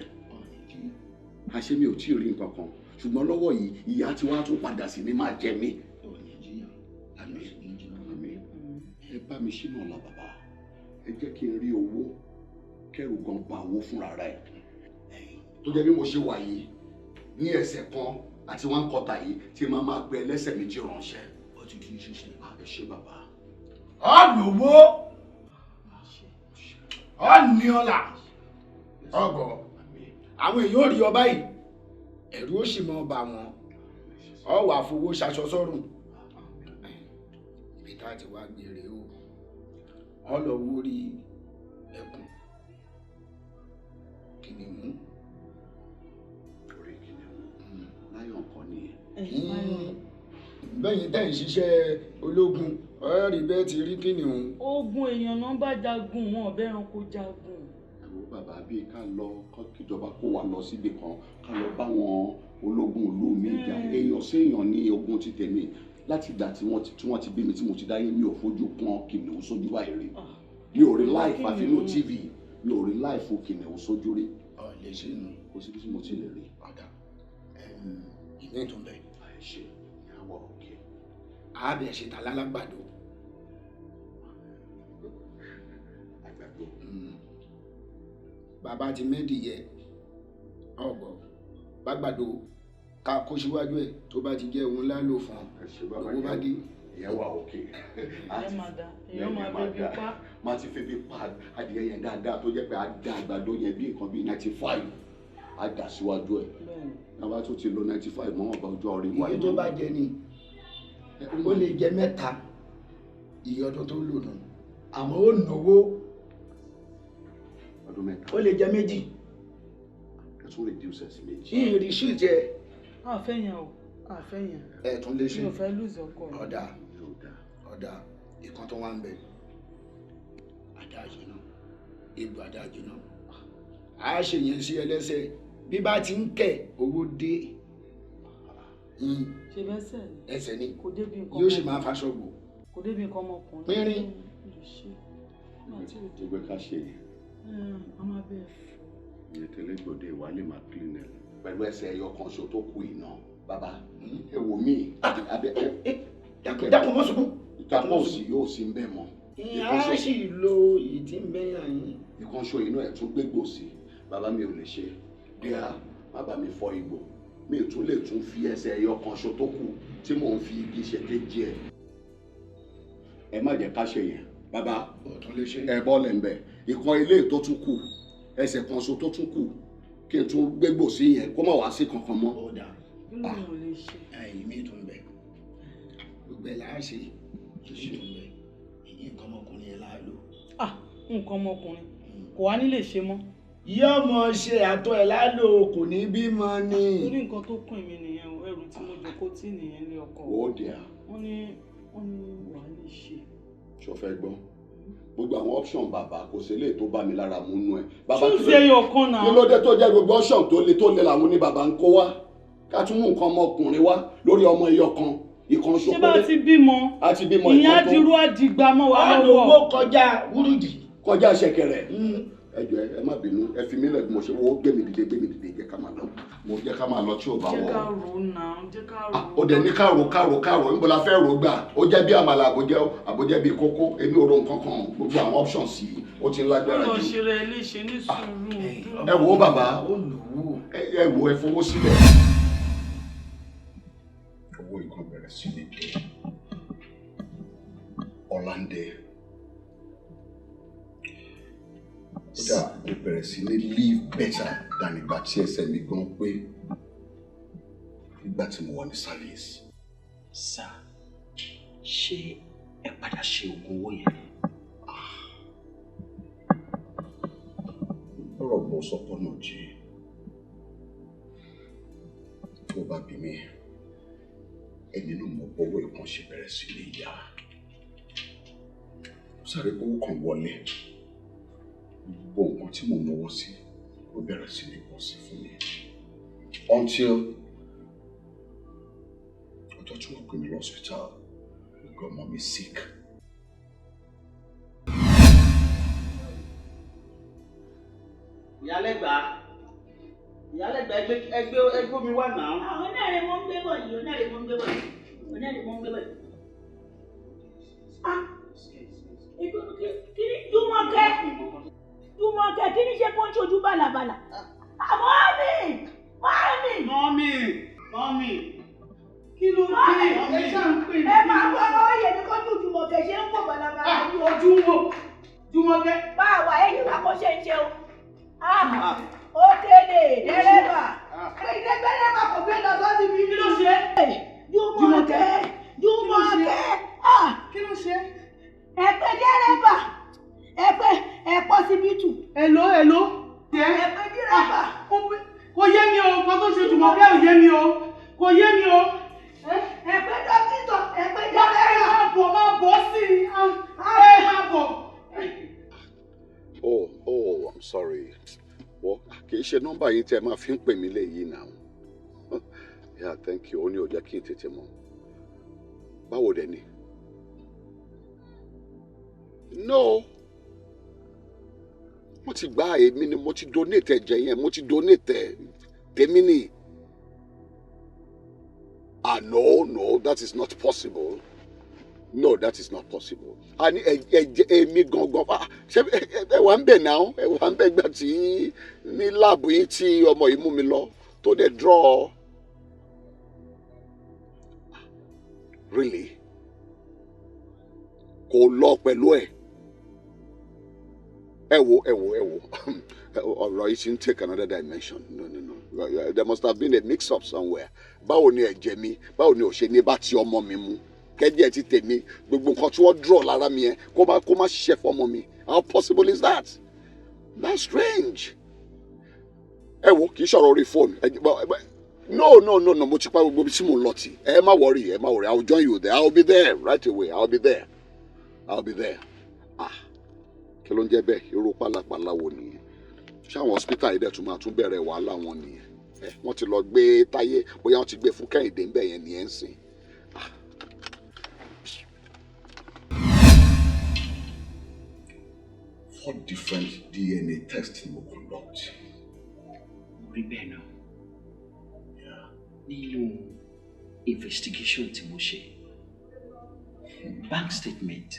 àṣé mi ò tí ì rí nǹkan kan ṣùgbọ́n lọ́wọ́ yìí ìyà tí wàá tún padà sí mi máa jẹ mí. àmín ẹ bá mi ṣínà ọ̀la bàbá ẹ jẹ́ kí n rí owó kẹ́rù gan pa owó fúnra rẹ̀ tó jẹ́ bí mo ṣe wà yìí ní ẹsẹ̀ kan àti wọn kọta yìí tí màá máa gbé ẹlẹ́sẹ̀ méjì ránṣẹ́. ó ti di ṣíṣe. ẹ ṣé bàbá. ọ̀nùwó ọ̀nìọ́là ọgọ̀ àwọn èèyàn ò rí ọba yìí ẹ̀rù ó sì mọ ọba wọn ọ wà fowó ṣaṣọ sọ́rùn ibi tá a ti wá gbére o ọ lọ wó rí ẹkùn kìnìún láyọ̀ nǹkan nìyẹn. bẹ́yìn tẹ́ ń ṣiṣẹ́ ológun ọ̀rẹ́ bẹ́ẹ̀ ti rí kìnìún. ogun èèyàn náà bá jagun wọn ọ̀bẹ ẹranko jagun. ẹ̀rọ bàbá bíi ká lọ kíjọba kó wa lọ síbi kan ká lọ bá wọn ológun ìlú mi jà èèyàn séèyàn ní ogun ti tèmi láti ìgbà tí wọ́n ti bí mi tí mo ti dáyé mi ò fojú pọ́n kìnìún sójú báyìí rí mi ò rí láìfù àfinú tv mi ò rí láìfù kìnìún sójú rí. ọ̀ lè ṣe nù. kò sí bí mo ti lè rí. ọ̀dà ìwé tó ń bẹ. àìṣe ìyàwó òkè. àábẹ̀ ṣe ta lálágbàdo. àgbàdo. bàbá ti mẹ́dìyẹ ọ̀gbọ̀ gbàgbàdo ká kó síwájú ẹ̀ tó bá ti jẹ́ òun lálò fún owó bá dé. ìyàwó òkè. èèyàn máa bẹ bí pa. má ti fi bí pa adìyẹ yẹn dáadáa tó jẹ́ pé a dá àgbàdo yẹn bí nǹkan bíi 95 a dà síwájú ẹ̀ nàbà tó ti lo 95 mọ́ ọba ọjọ́ orí wáyé. iye tó bá jẹ ni ó lè jẹ mẹ́ta iye ọdún tó lò nù àmọ́ ó náwó ọdún mẹ́ta ó lè jẹ méjì. ẹ tún reduce ẹ sí méjì. ìrìnsì jẹ. àfẹ́yàn o àfẹ́yàn. ẹ tún lè ṣe. mi ò fẹ́ lùzọ̀ ọkọ mi. ọ̀dà ìkan tó wá ń bẹ adájú náà egbò adájú náà a ṣe yẹn sí ẹlẹ́sẹ̀ bí bá ti ń kẹ̀ owó dé. ṣe bẹ́sẹ̀ ni. ẹsẹ̀ ni kò débi nǹkan yóò sì máa faṣọ gbò. kò débi nǹkan ọmọkùnrin. pínrín. ìgbẹ́ ká ṣe a máa bẹ̀ ìyẹn tẹ́lẹ̀ gbòde wà lè máa clean ẹ̀ pẹ̀lú ẹsẹ̀ ẹyọ kan ṣo tó kù iná bàbá ẹ wò mí abẹ dákun mọ́ sùkú. ìtàkùn òsì yóò sí ń bẹ̀ mọ́. a sì lo èyí tí ń bẹ́ yàn yín. ìkànṣó inú ẹ̀ tún gbégbò sí bàbá mi ò lè ṣe díà má bà mí fọ igbó mi ò tún lè tún fi ẹsẹ̀ ẹyọ kan ṣo tó kù tí mò ń fi igi ṣe kéjì ẹ̀. ẹ má jẹ́ ká ṣe yẹn bàbá ẹ bọ́ọ̀lù ń bẹ̀ ìkan ilé tó tún kù ẹsẹ̀ kan ṣo tó tún kù kí n tún gbégbò sí yẹn kó má wá sí kankan mọ́. ìmí tó ń bẹ gbogbo ẹ̀ láà ṣe ìṣe tó ń bẹ èyí nǹkan ọmọkùnrin yẹn láà lò. nǹkan ọmọkùnrin kò wá nílé ṣe mọ́. yóò mọ ṣe àtọ̀ ẹ̀ lálò kò ní bímọ ni. torí nǹkan tó kàn mí nìyẹn o ẹrù tí mo jókòó tì nìyẹn lé ọkọ. ó dì á. wọ́n ní wà á lè ṣe. ṣo fẹ́ gbọ́ gbogbo àwọn option bàbá kò sí eléyìí tó bá mi lára mú nú ẹ. tún ṣe ẹyọ kan náà. kí ló dé tó jẹ́ gbogbo option tó le làwọn ní bàbá ń kó wá ká tún mú nǹkan ọmọkùnrin wá lórí ọmọ ẹyọ kan ìkan ṣoṣo. ṣé bá ti bímọ ìyẹn àdìrú àdìgbà mọ́ wa lọ́wọ́. àdùgbò kọjá wúrúdì. kọjá ṣẹ̀kẹ̀rẹ̀. ẹ jọ̀ọ́ ẹ má bínú ẹ fi mí lẹ̀ bí mo ṣe wọ́n gbé mi dìde jẹ́ ká máa lọ mo jẹ́ ká máa lọ tí ò bá wọ̀. jẹ́ ká rò náà jẹ́ ká rò. ó dẹ̀ ní káàrò níbo la fẹ́ rò gbà ó jẹ́ bí àmàlà àbójẹ́ bí kókó èmi ò ro nǹkan kan gbogbo àwọn options yìí ó ti lágbára jù. ó lọ ṣe rẹ léṣe ní sùúrù. ẹ wo bàbá ẹ wo ẹ fowó sílẹ̀. owó ìkan bẹ̀rẹ̀ sí ní jẹ́ ọ̀làǹdẹ̀ kódà mo bẹ̀rẹ̀ sí ní live better than ìgbà tí ẹsẹ̀ mi gan pé nígbà tí mo wà ní service. sá ṣé ẹ padà ṣe oògùn owó yẹn. lọ́rọ̀ bọ́ sọ́pọ̀ náà jí tó bá bí mi ẹni náà mọ bọ́wọ́ ìkan ṣe bẹ̀rẹ̀ sí ní ìyá sáré owó kan wọlé gbogbo nǹkan tí mo náwó sí ó bẹ̀rẹ̀ sí ní pọ̀ sí fún mi until ọjọ́ tí wọ́n pè mí lọ hospital gbogbo ọmọ mi sick. ìyálẹ́gbà ẹgbẹ́ omi wà náà. onáre mo ń gbé bọ̀ yìí onáre mo ń gbé bọ̀ yìí. Jùmọ̀kẹ́ kí ni ṣe kó ń ṣojú bàlàbàlà? Mọ́mì. Kí ló dé? Ẹ ṣáà ń pè mí. Ẹ máa bọ́ ọmọ oyè ní kọ́jú Jùmọ̀kẹ́ ṣe ń pò bàlàbàlà ní ojú wo. Jùmọ̀kẹ́. Báwa ẹ̀yìn wa kó ṣe ń ṣe o. Ó kéde dẹ́rẹ́bà. Dẹ́rẹ́bà kò gbé lọ sọ́ọ́ síbi. Kí ló ṣe? Jùmọ̀kẹ́. Kí ló ṣe? Ẹ pè dẹ́rẹ́bà. Ẹ pọ̀ síbítù. Èló. Ẹ pè dẹ́rẹ́bà. Kò yé mi o, nǹkan tó ṣe Jùmọ̀kẹ́ ò yé mi o. Kò yé mi o. Ẹ pè dókítà. Ẹ pè dẹ́rẹ́bà. Máa bọ̀ sí i. Máa bọ̀. Oh, I'm sorry. Well, kì í ṣe nọ́mbà yìí tí ẹ máa fi ń pè mí léyìí náà. Yeah, thank you. Ó ní ó jẹ́ kí n tètè mọ̀. Báwo dẹ̀ ni? No. Mo ti gba èmi ni mo ti donate ẹ̀jẹ̀ yẹn, mo ti donate tèmi ni. No, that is not possible. No, that is not possible. Àní ẹ̀jẹ̀ èmi gangan ṣé ẹ wà ń bẹ̀ náà ẹ wà ń bẹ̀ gbà tí ní láàbù yín tí ọmọ yìí mú mi lọ tó dẹ̀ draw. Really? Kò lọ pẹ̀lú ẹ̀. Ẹ wo ọ̀rọ̀ yìí ti ń take another dimension. No. There must have been a mix-up somewhere. Báwo ni ẹ̀jẹ̀ mi báwo ni ò ṣe ní bá ti ọmọ mi mu kẹ́jẹ́ ti tèmi gbogbo nǹkan tí wọ́n draw lára mi yẹn kó má ṣiṣẹ́ fọ́mọ mi. How possible is that? That's strange. Ẹ wo kì í ṣọ̀rọ̀ orí fóònù. No, mo ti pa gbogbo ibi tí mo ń lọ tì. Ẹ má worry. I will join you there. I will be there right away. I will be there. Kí ló ń jẹ́ bẹ́ẹ̀? Irú pálapàla wo nìyẹn? Ṣé àwọn hospital yìí dẹ̀ tún máa tún bẹ̀rẹ̀ wàhálà wọn nìyẹn? Wọ́n ti lọ gbé Táyé bóyá wọ́n ti gbé fún Kẹ́hìndé ń bẹ̀ yẹn nìyẹn ń sìn. 4 different DNA tests mo conduct. Rí bẹ́ẹ̀ náà. Nínú investigation tí mo ṣe, bank statement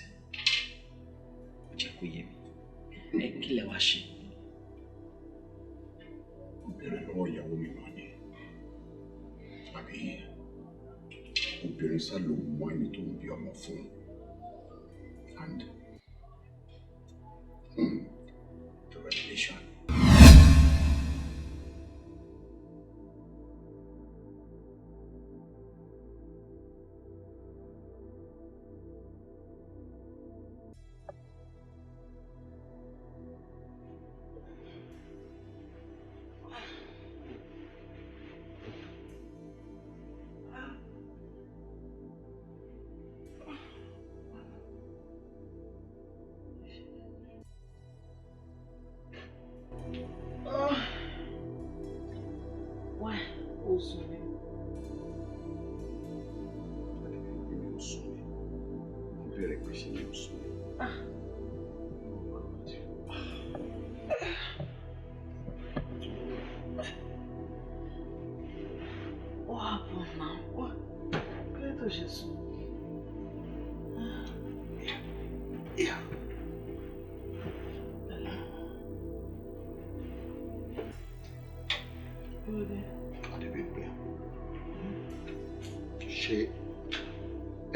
ó jẹ́ kó yé mi. Ẹ kí lẹ wá ṣe? Bẹ̀rẹ̀ lọ́wọ́ ìyàwó mi náà ni. Àbí obìnrin sá ló mọ ẹni tó ń bí ọmọ fún. And the revelation.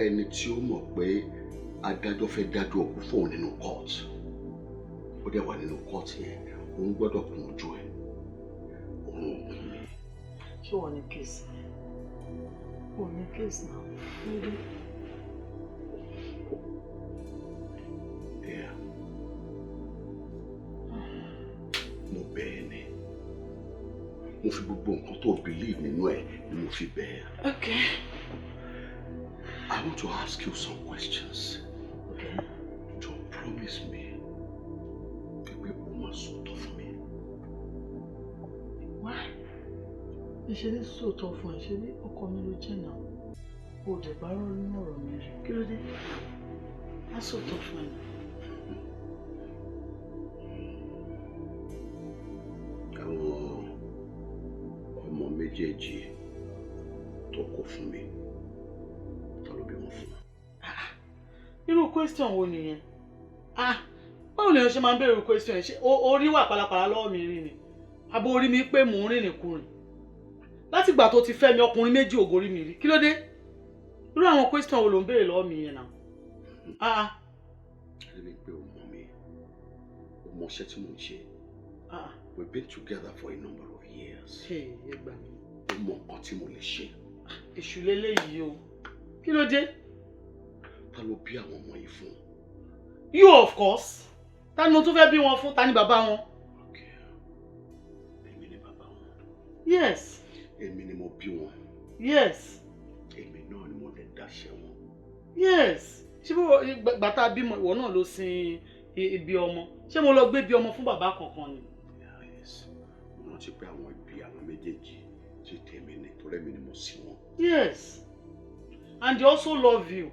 Ẹni tí ó mọ̀ pé adájọ́ fẹ́ dájọ́ òkú fóun nínú court ó dẹ̀ wà nínú court yẹn òun gbọ́dọ̀ kún ojú ẹ̀ òun ò kún mi. Ṣé wọ́n ní kéèsì? Wọ́n ní kéèsì náà. Mo bẹ̀ ẹ́ ni mo fi gbogbo nǹkan tó believe nínú ẹ̀ ni mo fi bẹ̀ ẹ́. Okay. I want to ask you some questions. Okay. Don't promise me. Pé o máa sòótọ́ fún mi. Why? Ṣé ní sòótọ́ fún ẹ? Ṣé ní ọkọ mi ló jẹ́ náà? O dẹ̀ bá rọ́ nínú ọ̀rọ̀ mi rí. Kí ló dé? Má sòótọ́ fún ẹ. Àwọn ọmọ méjèèjì tó kó fún mi. Irú question wo nìyẹn? Báwo ni o ṣe máa ń béèrè question yẹn? Ṣé orí wà pàlàpàlà lọ́wọ́ mi rí ni? Àbò orí mi pé mò ń rìn nìkúrìn. Láti ìgbà tó ti fẹ́ mi ọkùnrin méjì ògórí mi rí. Kí ló dé? Irú àwọn question wo ló ń béèrè lọ́wọ́ mi yẹn náà? Ẹni pé o mọ̀ mi, o mọ iṣẹ́ tí mò ń ṣe. We've been together for a number of years. O mọ nǹkan tí mo lè ṣe. Èṣù lélẹ́yìí o. Kí ló dé? Ta ló bí àwọn ọmọ yìí fún? You of course. Ta ni mo tún fẹ́ bí wọn fún? Ta ni bàbá wọn? Okay. Èmi ni bàbá wọn. Yes. Èmi ni mo bí wọn. Yes. Èmi náà ni mo lè dáṣẹ́ wọn. Yes. Ṣé bàtà bímọ ìwọ náà ló sin ibi ọmọ? Ṣé mo lọ gbé ibi ọmọ fún bàbá kankan ni? Yes. Mo rántí pé àwọn ibi àwọn méjèèjì ti tèmi ni torí èmi ni mo sí wọn. Yes. And they also love you.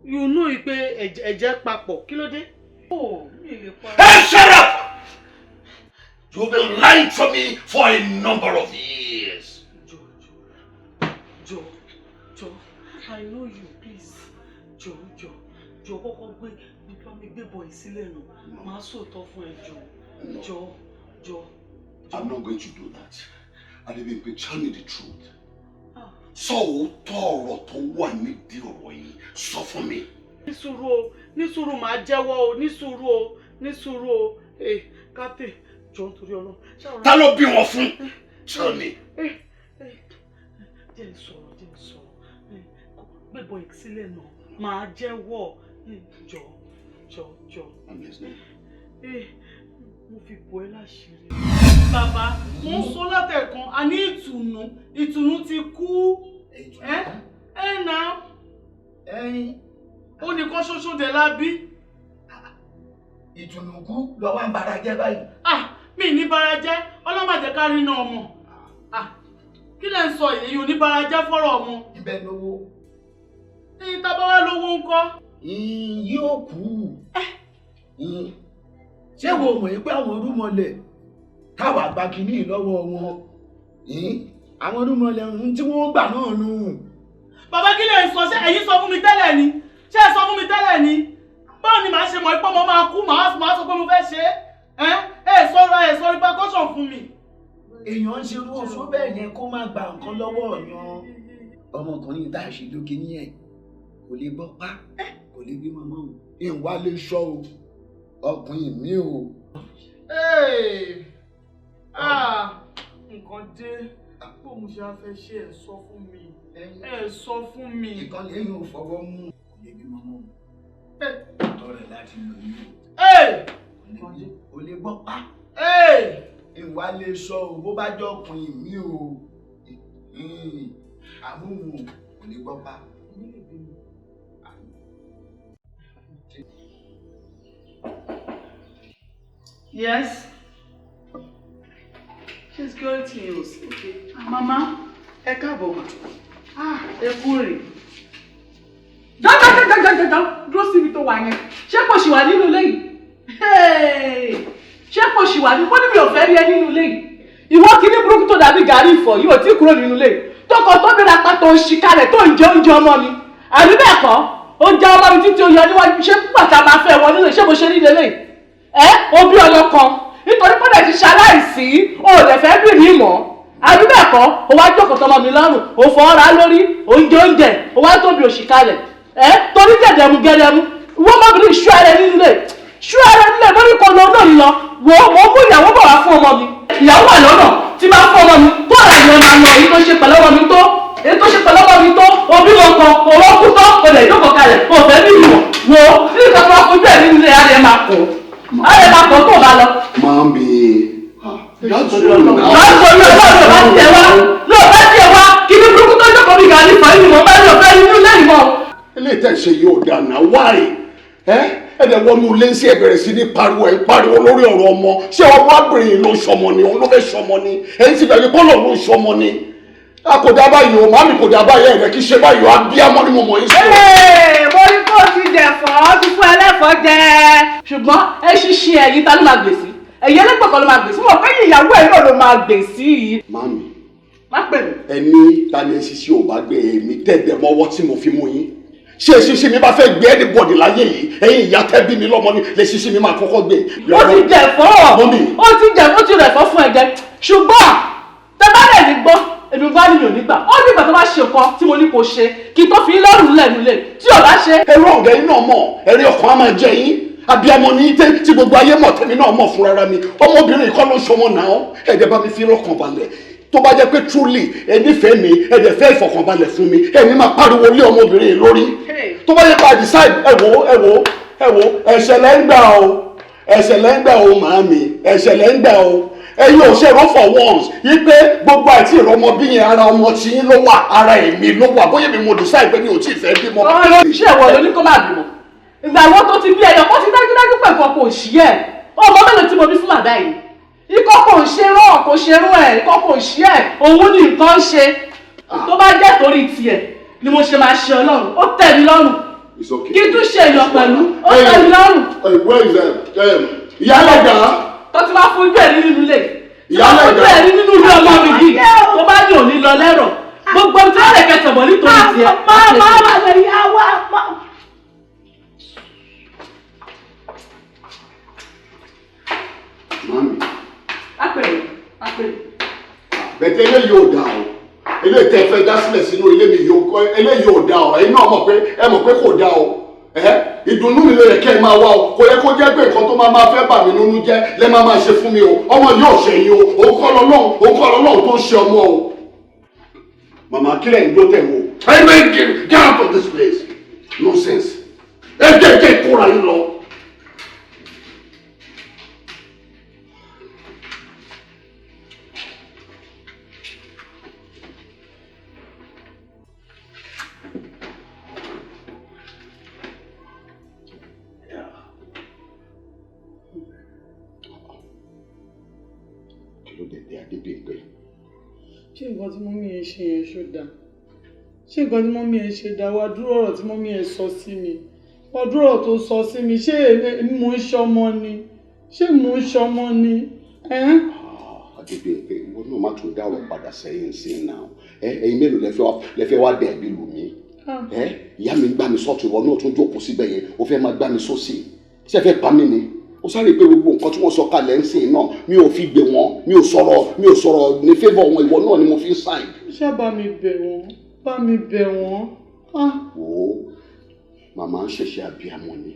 You know pé ẹ̀jẹ̀ papọ̀. Kí ló dé? Oh, mi lè pa. Hey, shut up! You've been lying to me for a number of years. Joe, I know you, please. Joe, kọ́kọ́ gbé bọ̀ ìsílẹ̀ nù. Màá sòótọ́ fún ẹ, Joe. I'm not going to do that. Adébímpé, tell me the truth. Sọ òótọ́ ọ̀rọ̀ tó wà nídìí ọ̀rọ̀ yìí sọ fún mi. Ní sùúrù màá jẹ́wọ́ o, ní sùúrù o. Kátè, jọ nítorí Ọlọ́run. Ta ló bí wọn fún? Tell me. Jẹ́ n sọ̀rọ̀. Gbébọn ìsílẹ̀ náà, màá jẹ́wọ́. Jọ. I'm listening. Mo fi bò ẹ́ láṣìírí. Bàbá, mo ń sọ látẹ̀kan, a ní ìtùnú ti kú. Náà. Ó nìkan ṣoṣo dẹ̀ la bí. Ìtùnú kú lọ wá ń bara jẹ́ báyìí. Mi ní bara jẹ́, ọlọ́mà jẹ́ ká rí náà ọmọ. Kí lẹ ń sọ èyí ò ní bara jẹ́ fọ́rọ̀ ọmọ? Ibẹ̀ lówó. Tá bá wá lówó ńkọ́? Yóò kú. ṣé wo mọ̀ pé àwọn orúmọlẹ̀ táwa gba kínní lọ́wọ́ wọn àwọn orúmọlẹ̀ tí wọ́n gbà náà nù. Bàbá kí lè sọ ṣé ẹ̀yin sọ fún mi tẹ́lẹ̀ ni ṣé ẹ sọ fún mi tẹ́lẹ̀ ni báwo ni màá ṣe mọ̀ pé mo máa kú màá sọ pé mo fẹ́ ṣe ẹ sọ repercussion fún mi. èèyàn ń ṣerú oṣù bẹ́ẹ̀ yẹn kó má gba nǹkan lọ́wọ́ ọ̀yàn ọmọkùnrin tá a ṣe lókè ní ẹ̀ kò lè bọ́ pa kò lè bí mọ́mọ́ o ìwà lè ṣọ́ o ọkùnrin mi o. nǹkan dé bó mo ṣe fẹ́ ṣe ẹ̀ sọ fún mi ẹ̀ sọ fún mi. ìkànnì èyí ò fọwọ́ mú kò lè bí mọ́mọ́ o tọrẹ láti lò ní o lè gbọ́ pa ìwà lè ṣọ́ o bó bá jọ ọkùnrin mi o àmúhùn kò lè gbọ́ pa. Yes. She's going to use. Okay. Mama, ẹ káàbọ̀ ma. Ẹ kú rè. Jọ́ dúró síbi tó wà yẹn. Ṣé kò ṣì wà nínú ilé yìí? Ṣé kò ṣì wà nínú? Wọ́n ní mi ò fẹ́ rí ẹ nínú ilé yìí. Ìwọ kìíní burúkú tó dàbí gàrí ìfọ̀ yìí ò tí kúrò nínú ilé yìí. Tọkọ tó bẹ̀rẹ̀ apá tó ń ṣi kalẹ̀ tó ń jẹ oúnjẹ ọmọ mi. Àbí bẹ́ẹ̀ kọ́? Oúnjẹ ọmọ mi títí ó yọ níwájú. Ṣé pàtà máa fẹ́ wọ nínú ṣé mo ṣe ní ilé yìí? Obi ọlọ́kan nítorí pé dẹ̀ ti ṣaláìsí o ò dẹ̀ fẹ́ bì mí mọ́ àbí bẹ́ẹ̀ kọ́ o wá jókòó tọmọ mi lọ́rùn o fọ́ ọ́ra lórí oúnjẹ o wá tóbi òṣì kalẹ̀ torí gẹ̀dẹ̀mú wọ́n má bìrì ṣú ara nílé lórí kan lọ náà lọ wo mo mú ìyàwó bọ̀ wá fún ọmọ mi ìyàwó wà lọ́nà tí máa fún ọmọ mi tó àrà ìyẹn máa lọ èyí tó ṣe pẹ̀lú ọmọ mi tó obi wọn kan owó kú tó o lè jókòó kalẹ̀ o fẹ́ bí ìwọ̀n wo ní ìtọ́jú wa fojú ẹ̀ nínú ilé ara ẹ̀ máa kọ̀ ayé máa kọ̀ tó bá lọ. máa ń bè lọ́sọ̀rọ̀ ló bá tiẹ̀ wá kí ní burúkú tó jókòó bí gàrí fà yìí mọ̀ bá ní ọ̀fẹ́ nínú lẹ́yìn mọ́. ilé ìtẹ̀sẹ̀ yóò dáná wáyé ẹ̀dẹ̀ wọnú ilé ń sí ẹ̀bẹ̀rẹ̀ sí ní pariwo lórí ọ̀rọ̀ ọmọ ṣé ọmọ abìnrin ló ń ṣọmọ ni òun ló fẹ́ ṣọmọ ni ẹ̀yin ti bẹ̀rẹ̀ bọ́ọ̀lù ló ń ṣọmọ ni kò dá báyìí o màmí kò dá báyìí ẹ̀rẹ̀ kí ṣe báyìí o abíyámọ́ ni mo mọ̀ yín sọ. mo ní kó ti jẹ̀fọ́ ti fún ẹlẹ́fọ́ jẹ ṣùgbọ́n ẹ ṣíṣe ẹ̀yìn ta ló máa gbèsè ẹ̀yìn ẹlẹ́gbẹ̀kọ́ ló máa gbèsè mọ̀ pé ìyàwó ẹ̀ náà ló máa gbèsè yìí. màmí má pè mí. ẹni ta ni ṣíṣe ò bá gbé èmi tẹ̀dẹ̀ mọ́wọ́ tí mo fi mú yín ṣé ṣíṣe mi bá fẹ́ gbé ẹni bọ̀dì láyé yìí ẹ̀yin ìyá tẹ́ bí mi lọ́mọ ni lè ṣíṣe mi máa kọ́kọ́ gbé. ó ti jẹ̀fọ́ ó ti rẹ̀fọ́ fún ẹ̀jẹ̀ ṣùgbọ́n tẹ bá rẹ̀ ní gbọ́ èmi bá níyàn nígbà ó nígbà tó bá ṣe nǹkan tí mo ní kò ṣe kí tó fi lọ́rùn lẹ́nu lé tí ò bá ṣe. ẹ̀rọ ọ̀gá yín náà mọ̀ ẹ̀rí ọkàn á máa jẹ yín abiyamọ ní tí gbogbo ayé mọ̀ tèmi náà mọ̀ fún rárá mi ọmọbìnrin kọ́ ló ń ṣọmọ náà ẹ̀dẹ̀ bá mi fi lọ́kàn balẹ̀ tó bá jẹ́ pé truly ẹni fẹ́ mi ẹ̀dẹ̀ fẹ́ ìfọkànbalẹ̀ fún mi ẹni máa pariwo lé ọmọbìnrin lórí tó bá yẹ ká decide ẹ wo ẹ̀ṣẹ̀ lẹ́ ń gbà o màámi ẹ̀ṣẹ̀ lẹ́ ń gbà o ẹ̀yin ò ṣe run for once yí pé gbogbo àti ìrọmọ bí yẹn ara ọmọ tí yín ló wà ara èmi ló wà bóyá mi mo decide pé mi ò tí ì fẹ́ bímọ. ṣé ìwọ ló ní kó máa bímọ ìgbà wo tó ti bí ẹyọ kó ti dájúdájú pé nǹkan kò ṣí ẹ ọmọ mélòó tí mo bí fún màdá yìí ikọ́ kò ṣe rán kò ṣe rún ẹ ikọ́ kò ṣí ẹ òun ni nǹkan ṣe tó bá jẹ́ torí tiẹ̀ ni mo ṣe máa ṣe Ọlọ́run ó tẹ́ mi lọ́rùn kí tún ṣe èèyàn pẹ̀lú ó tẹ́ mi lọ́rùn. ìyálẹ̀ gà á. tó ti máa fojú ẹ̀ nínú ilé fojú ẹ̀ nínú ilé ọmọ mi yìí tó bá ní òní lọ lẹ́rọ̀ gbogbo tí wọ́n lè kẹsàn bọ̀ nítorí tiẹ̀. máa lè yá wá. Mami. Apẹ̀rẹ̀. Bẹ̀tẹ̀ eléyìí ò dá o. Eléyìí tẹ́ fẹ́ dá sílẹ̀ sínú ilé mi eléyìí ò dá o. Ẹ̀yin náà mọ̀ pé kò dá o. Ìdùnnú mi ló yẹ kẹ́ ẹ máa wá o. Kò yẹ kó jẹ́ pé nǹkan tó máa fẹ́ bà mí nínú jẹ́ lẹ́ máa ṣe fún mi o. Ọmọ yóò ṣe yín o. Òun kọ́ lọ́lọ́run tó ń ṣe ọmọ o. Màmá kílẹ̀ ń gbó tẹ̀ wò. Get out of this place. Nonsense. Ẹ jẹ́ ìkóra yín lọ. ṣé nǹkan tí mọ́mí ẹ ṣe yẹn ṣó dáa ṣé nǹkan tí mọ́mí ẹ ṣe dáa wá dúró ọ̀rọ̀ tí mọ́mí ẹ sọ sí mi wá dúró ọ̀rọ̀ tó sọ sí mi ṣé èmi mò ń ṣọmọ ni ṣé mò ń ṣọmọ ni? Adébí ìwọ náà má tún dá ọ̀rọ̀ padà sẹ́yìn sí i náà. Ẹ̀yin mélòó lẹ́fẹ́ wá dẹ̀ bí lù mí? Ìyá mi ń gbá mi sọ́ọ̀tù ìwọ náà tún jókòó síbẹ̀ yẹn ó fẹ́ máa gbá mi sósì. Ṣé ẹ fẹ́ pa mí ni? Ó sáré pé gbogbo nǹkan tí wọ́n sọ kalẹ̀ ń sìn náà mi ò fi gbé wọn mi ò sọ̀rọ̀ ní favour wọn ìwọ náà ni mo fi ń sign. Ṣé bá mi bẹ̀ wọ́n? Bá mi bẹ̀ wọ́n. Wo màmá ń ṣẹ̀ṣẹ̀ abiyamọ ni.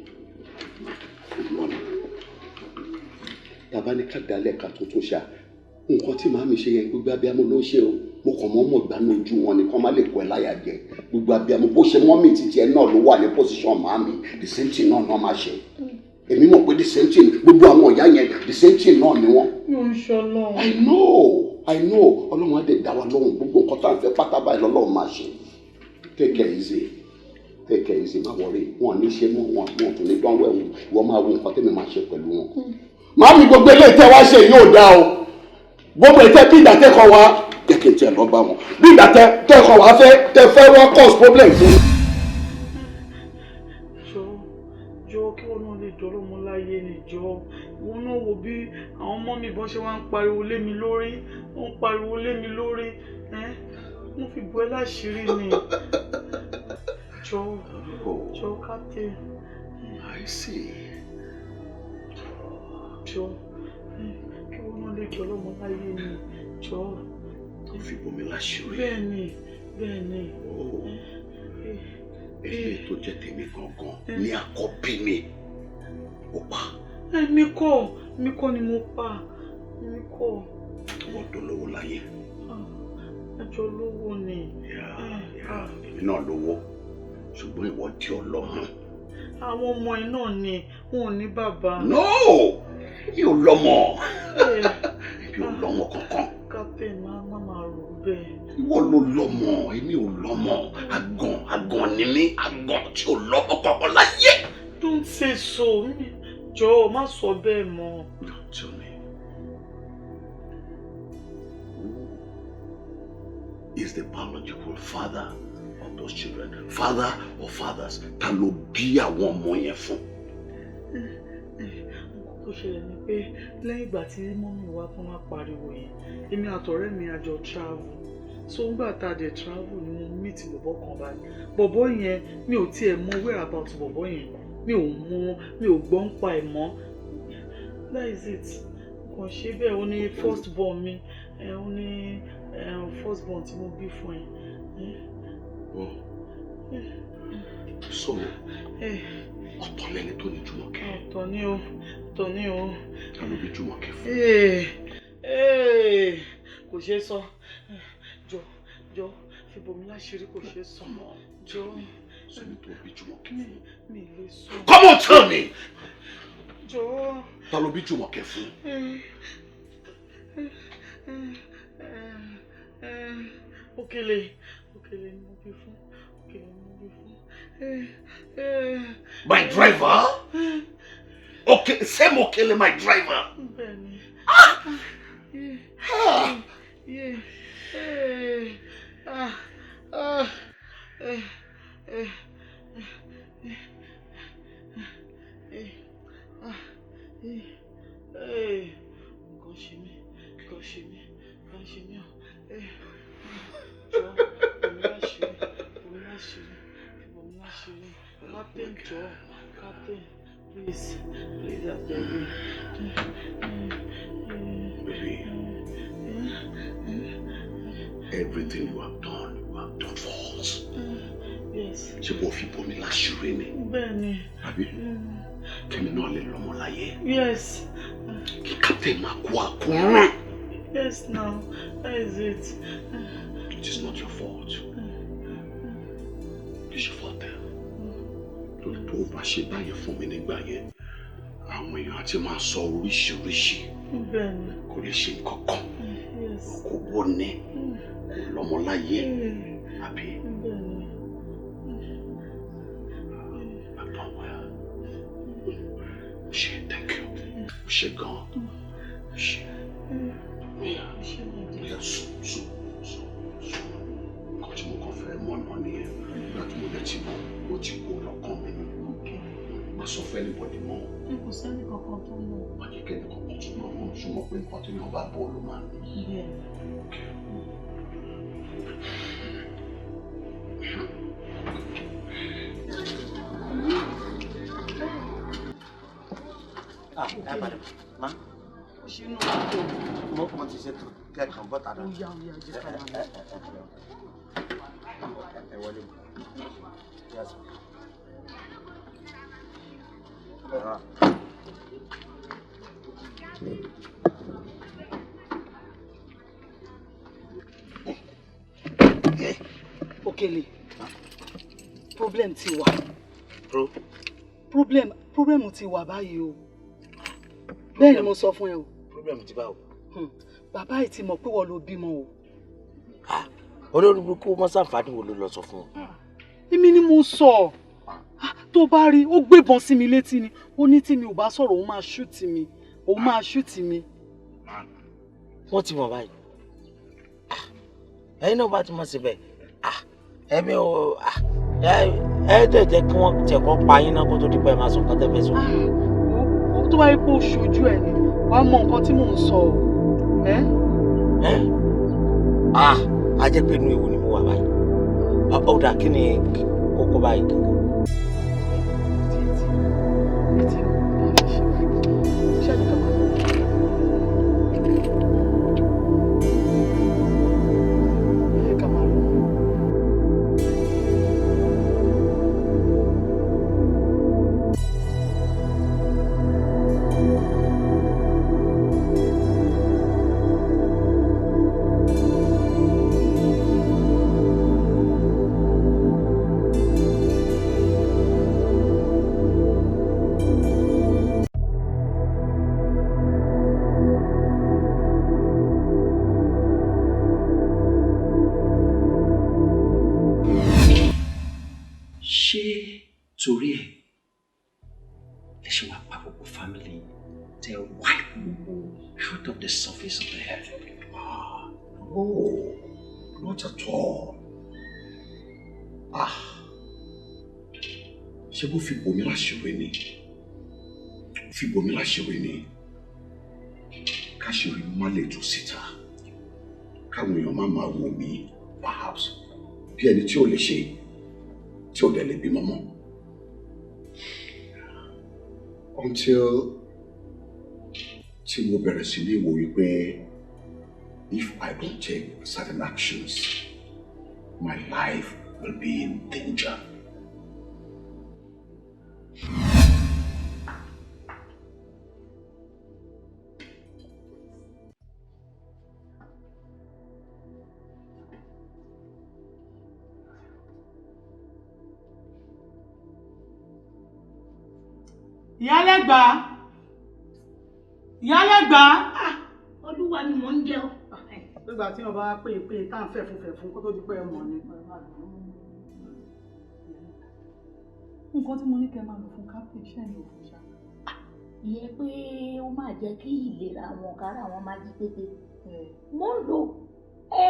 Tàbá ní ká dalẹ̀ ká tó ṣá nǹkan tí màmí ṣe yẹn gbogbo abiyamọ ló ń ṣe o mo kàn mọ́ gbanú ojú wọn nìkan má lè kọ́ ẹ láyà jẹ gbogbo abiyamọ bó ṣe mọ́mì títí ẹ náà ló wà ní position màmí the same thing náà máa ṣe èmi mọ̀ pé the same thing gbogbo àwọn ìyá yẹn the same thing náà ni wọ́n. Mo ń ṣọlọ́run. I know ọlọ́run á dẹ̀ dá wa lóhùn gbogbo nǹkan tá à ń fẹ́ pátá báyìí lọ́lọ́run máa ṣe take it easy má wọrí wọn ní ṣe mọ́ wọn tún ní dánwò ẹ̀wọ̀n ìwọ máa wo nǹkan tẹ́mi máa ṣe pẹ̀lú wọn. Màámi gbogbo eléyìí tẹ́ wá ṣe yóò dá o gbogbo ìtẹ́ bí ìdàtẹ́kọ̀ wa jẹ́ kí n tiẹ̀ lọ bá wọn bí ìdàtẹ́kọ̀ wa fẹ́ wá cause problem fún. jọ kí wọn náà lè dọ́rọ̀ mọ́ láyé ni jọ wọn náà wo bí àwọn ọmọ mi bọ́n ṣe wá ń pariwo lé mi lórí wọ́n ń pariwo lé mi lórí wọ́n fi bu ẹ́ láṣìírí ni jọ káté. I see. Jọ kí wọn náà lè dọ́rọ̀ mọ́ láyé ni jọ. Tó fi bomi láṣìírí. Bẹ́ẹ̀ni. Èyí tó jẹ́ tèmi gangan ní àkọ́bí mi ó pa. Mi kọ́ ni mo pa mi kọ́. Wọ́n tó lówó láyé. Ẹjọ́ lówó ni. Èmi náà lówó ṣùgbọ́n ìwọ di ọlọ́mọ. Àwọn ọmọ ẹ náà ni wọn ò ní bàbá. No mi ò lọ́mọ mi ò lọ́mọ kankan. Captain máa rò bẹ́ẹ̀. Ìwọ ló lọ́mọ èmi ò lọ́mọ àgàn ni mí àgàn tí ò lọ́mọ kankan láyé. Don't say so. Jọ̀ọ́ má sọ bẹ́ẹ̀ mọ́. Tell me. Who is the biological father of those children? Father or fathers? Ta ló bí àwọn ọmọ yẹn fún? Tó ṣẹlẹ̀ ni pé lẹ́yìn ìgbà tí mọ́mí wa tún wá pariwo yẹn èmi àtọ̀rẹ́ mi a jọ travel so ńgbà tá a dẹ̀ travel ni mo meet bọ̀bọ̀ kan báyìí bọ̀bọ̀ yẹn mi ò tiẹ̀ mọ whereabout bọ̀bọ̀ yẹn mi ò gbọ́ ń pa ẹ̀ mọ́ that is it kàn ṣe bẹ́ẹ̀ ó ní first born mi ó ní first born tí mo bí fún ẹ. So ọ̀tọ̀ lẹ́ni tó ní Jùmọ̀kẹ́. ọ̀tọ̀ ni o. Ta ló bí Jùmọ̀kẹ́ fún? Kò ṣeé sọ jọ fi bomi láṣìírí kò ṣeé sọ jọ. Sẹ́ni tó bí Jùmọ̀kẹ́ fún. Mi lè sọ. Come on, tell me. Jọ. Ta ló bí Jùmọ̀kẹ́ fún? Okele ni mo bí fún. My driver? Okay, same Okele, my driver. Benny. Captain, please, I beg you. Baby, everything you have done for us. Yes. Ṣé mo fi bomi láṣìírí ni? Bẹ́ẹ̀ni. Àbí? Kẹ́mi náà lè lọ́mọ láyé. Yes. Kí Captain máa kú àkúrán. Yes, now, that is it. It is not your fault. It's your fault there. Torí tó o bá ṣe báyẹn fún mi nígbà yẹn, àwọn èèyàn àti máa sọ oríṣiríṣi. Bẹ́ẹ̀ni. Kò lè ṣe nǹkan kan. Yes. Kò bó ní. Kò lọ́mọ láyé. Àbí? Bẹ́ẹ̀ni. I've done well. Ṣé thank you. Ṣé gan. Ṣé. Bóyá sùn. Nǹkan tí mo kàn fẹ́ mọ̀ náà nìyẹn. Nígbà tí mo lè ti mọ̀, ó ti kó lọ́kàn mi. Má sọ fún anybody mọ́. Kò sẹ́ni kankan tó mọ̀. Má jẹ́ kí ṣùgbọ́n pé nǹkan tí yóò bá bọ̀ ló máa ń ní. Ẹ padà má. Mo ti ṣètò kẹ́kàn bọ́tà náà. Ẹ wọlé. Okele, problem ti wà. Problem ti wà báyìí o. Bẹ́ẹ̀ ni mo sọ fún ẹ o. Problem ti bá o. Bàbá yìí ti mọ̀ pé wọ́n ló bímọ o. Olórí burúkú mọ́sáfàdì wo ló lọ sọ fún ọ? Èmi ni mo sọ. Tó bá rí, ó gbébọn sí mi létí ni. Ó ní tí mi ò bá sọ̀rọ̀, òun máa ṣúùtì mi. Òun máa ṣúùtì mi. Wọ́n ti mọ̀ báyìí. Ẹ̀yin náà bá ti mọ̀ síbẹ̀. Ẹ̀mí ò ẹ dẹ̀ jẹ́ kí wọ́n tẹ̀kọ́ pa yín náà kó tó di pé ẹ máa sọ nǹkan tẹ́fẹ́ sọ. Tó bá yẹ kó ṣojú ẹ̀ ni, wàá mọ nǹkan tí mò ń sọ o. A jẹ́ pé inú ewu ni mo wà báyìí. Ó dà kí ni kókó báyìí gangan. Torí ẹ̀ lè ṣe wá pa gbogbo family tẹ wipe out of the surface of the earth. Oh, not at all. Ṣé bó fi bòmí láṣìírí ni? Fi bòmí láṣìírí ni? Káṣìírí má lè tú síta. Káwọn èèyàn má máa wò mí, perhaps, bí ẹni tí ò lè ṣe, tí ò dẹ̀ lè bímọ mọ́. Until tí mo bẹ̀rẹ̀ sí ní wò wípé if I don't take certain actions, my life will be in danger. Ìyálẹ́gbà. Olúwa ni mò ń jẹ o. Nígbà tí wọ́n bá pè tá à ń fẹ́ fún kó tó di pé ẹ mọ̀ ni. Nǹkan tí mo ní kẹ́ máa lò fún captain ṣẹ́ ni òfin ṣá. Ìyẹn pé ó máa jẹ́ kí ìlera àwọn kára àwọn máa jí pépé. Mo ń lò ẹ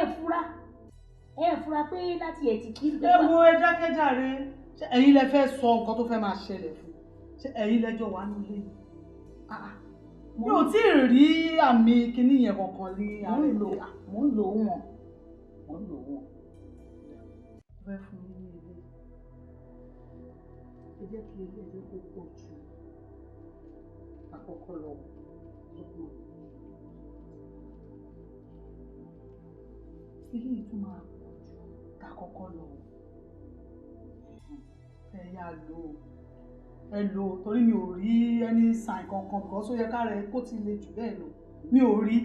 fura pé láti ẹ̀ ti kí. Ẹ wo ẹ dákẹ́jàre. Ṣé ẹ̀yin lẹ fẹ́ sọ nǹkan tó fẹ́ máa ṣẹlẹ̀ fún? Ṣé ẹ̀yin lẹ́jọ́ wà nílé? Mi ò tí ì rí àmì kinní yẹn kankan rí. Mo ń lò wọ́n. Fẹ́ fún mi ní ilé. Ẹ jẹ́ kí ilé ẹjọ́ kó pọ̀ jù àkọ́kọ́ lọ. Ilé ìtún máa pọ̀ jù àkọ́kọ́ lọ. Ẹ yá lò ó. Ẹ lò ó torí mi ò rí ẹni sign kankan because ó yẹ ká rẹ kó ti le jù bẹ́ẹ̀ lọ. Mi ò rí.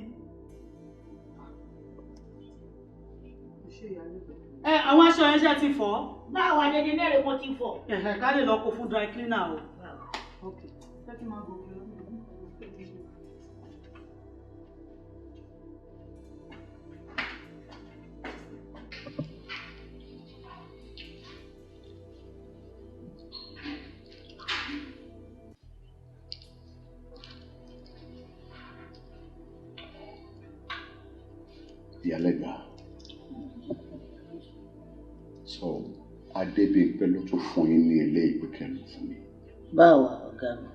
Àwọn aṣọ yẹn ṣe ti fọ̀. Báwo adédè lẹ́rìí mo ti fọ̀. Ká lè lọ kó fún dry cleaner o. Ok. Ṣé kí n máa gòkè lọ? Ìyálẹ́gbà. So, Adébíyìnpé ló tún fún yín ní ilé ìgbékẹ̀lú fún mi. Báwo ọ̀gá mi?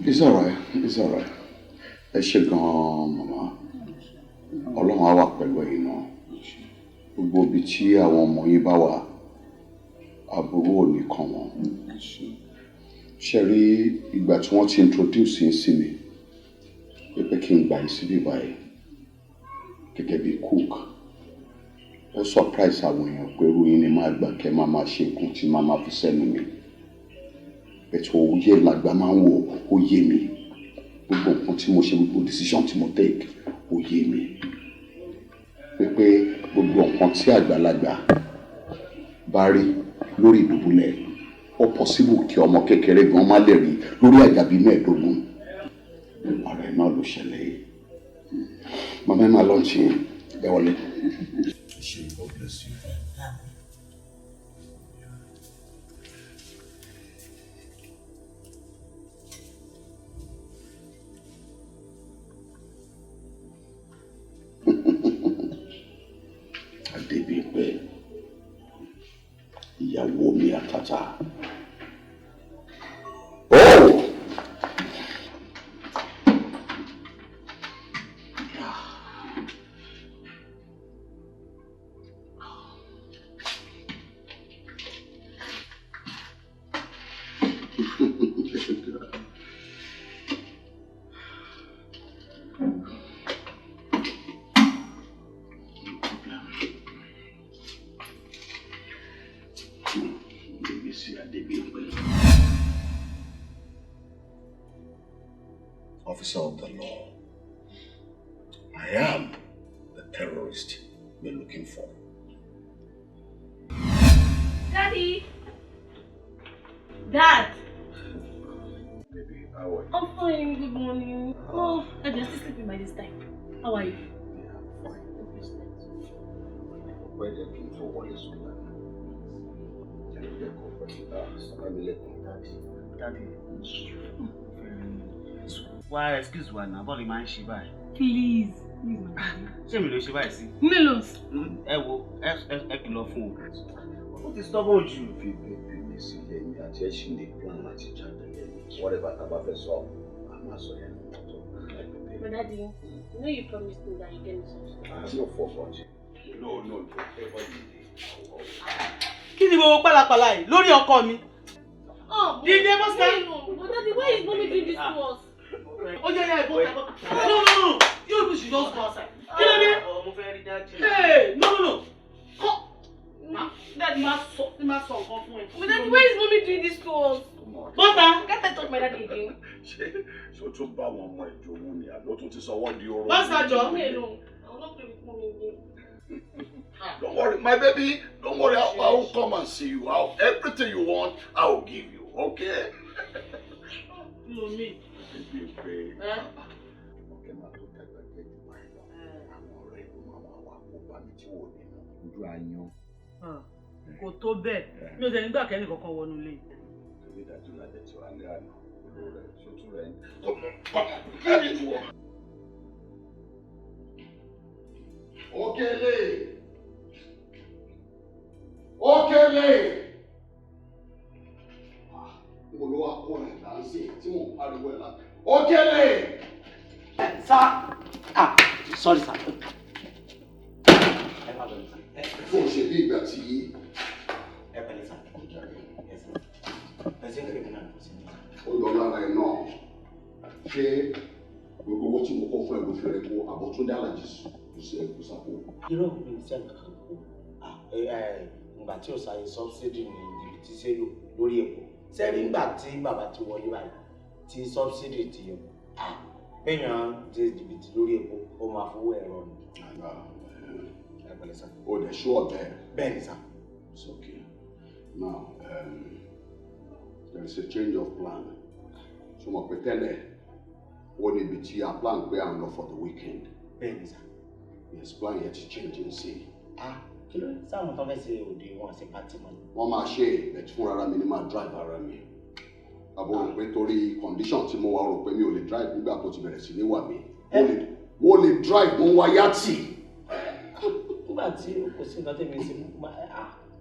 It's alright. It's alright. Ẹ ṣé gan-an, màmá. Ọlọ́run á wà pẹ̀lú ẹ̀yin náà. Gbogbo ibi tí àwọn ọmọ yín bá wà, àbúrò ò ní kàn wọ́n. Ṣé rí ìgbà tí wọ́n ti introduce yín sí mi, pé kí n gbà yín síbí báyìí gẹ́gẹ́ bí cook. Ó surprise àwọn èèyàn pé irú yín ni máa gbà kẹ́ máa ṣe nǹkan tí máa fi sẹ́nu mi. Ètò òye làgbà máa ń wò ó yé mi. Gbogbo nǹkan tí mo ṣe, gbogbo decision tí mo take ó yé mi. Pé gbogbo nǹkan tí àgbàlagbà bá rí lórí ìdùbúlẹ̀ ó possible kí ọmọ kékeré gan má lè rí lórí àjàbí mẹ́ẹ̀ẹ́dógún. Ara ẹ̀ náà ló ṣẹlẹ̀ yìí. Màmá ẹ máa lọ́ọ̀ṣì ẹ wọlé. God bless you. Adébíyẹ, ìyàwó mi àtàtà. Officer of the law, I am the terrorist we're looking for. Daddy! Dad! Baby, how are you? I'm fine, good morning. Oh, I'm just sleeping by this time. How are you? Yeah, I'm fine. Where are you looking for? What is it? Daddy. Why excuse wa na bọ́ọ̀lù máa ń ṣe báyìí. Please. Ṣé mi ló ṣe báyìí sí? Melons. Ẹ wo ẹ kìlọ̀ fún o. Ó ti stubborn jù. Fi bèbè mi sílẹ̀ ní àti ẹ̀ṣin lè plan láti jáde lẹ́yìn. Whatever tá a bá fẹ́ sọ, a máa sọ yẹn ní mọ́tò. But Daddy, you know you promised me that you get me something. I'm not for what. No, whatever you do. Kí ni gbogbo pálapàla yìí lórí ọkọ mi? Oh, Dídé bó ṣe. But Daddy, why is mommy doing this to us? Oh yeah, no. You should just go outside. Kí ló dé? Mo fẹ́ rí dájú. Hey, no. Daddy máa sọ nǹkan fún ẹ. But Daddy, why is mommy doing this to us? Bọ́tà. Can't I touch my daddy again? Ṣé o tún bá àwọn ọmọ ìjòwò ni àlọ́ tó ti sọ wọ́n di oró? Bọ́tà jọ. Me alone. I will not play with mommy again. Don't worry, my baby. Don't worry, I will come and see you. Everything you want, I will give you. Okay? You know me. Okay, ma tó dàgbà jẹ́ jù báyìí lọ. Àwọn ọ̀rẹ́ ìlú máa wà kó bá mi tí wò nínú ojú ayan. Kò tó bẹ́ẹ̀. Mi ò tẹ̀ nígbà kẹ́ni kankan wọnú ilé. Torí ìdájú lálẹ́ tí wàá lé àná. Olú rẹ̀ ṣojú rẹ̀ ń. Kí ni wọ? Okele! Mo ló wá kó ẹ̀ dáńsì tí mò ń pariwo ẹ̀ láti. Okele! Sir. Sorry, sir. Fún ṣe bí ìgbà tí. Ẹ pẹ̀lẹ́ sir. Ẹ̀sìn criminal. Ó lọ lára ẹ̀ náà. Ṣé gbogbo owó tí mo kọ́ fún ẹ̀ ló fẹ́rẹ̀ kó àbọ̀ tó dá àlàjì kò sí ẹ̀ kó sápò? Irọ́ mi ní sẹ́yìn kankan. Ìgbà tí ó ṣàyè subsidy ní jìbìtì ṣèlú lórí epo. Sẹ́rí ńgbà tí bàbá ti wọlé báyìí tí subsidy ti yọ. Péyàn ti jìbìtì lórí epo ó máa fowó ẹ̀rọ ni. Ẹ pẹ̀lẹ́ sir. O lè ṣú ọ̀bẹ. Bẹ́ẹ̀ni sir. It's okay. Now, there is a change of plan. So mo pe tẹ́lẹ̀ ó níbi tí a plan pé à ń lọ for the weekend. Bẹ́ẹ̀ni sir. Yes, plan yẹn ti change n sí. Kí ló dé? Sáwọn tó fẹ́ ṣe òde wọn ṣe pàtì mọ́. Wọ́n máa ṣe but fún ara mi ni máa drive ara mi. Àbò rò pé torí condition tí mo wà rò pé mi ò lè drive nígbà tó ti bẹ̀rẹ̀ sí ní wà mí. Wọ́n lè drive mọ́ wáyà tì. Nígbà tí kò sí nǹkan tẹ́mi sí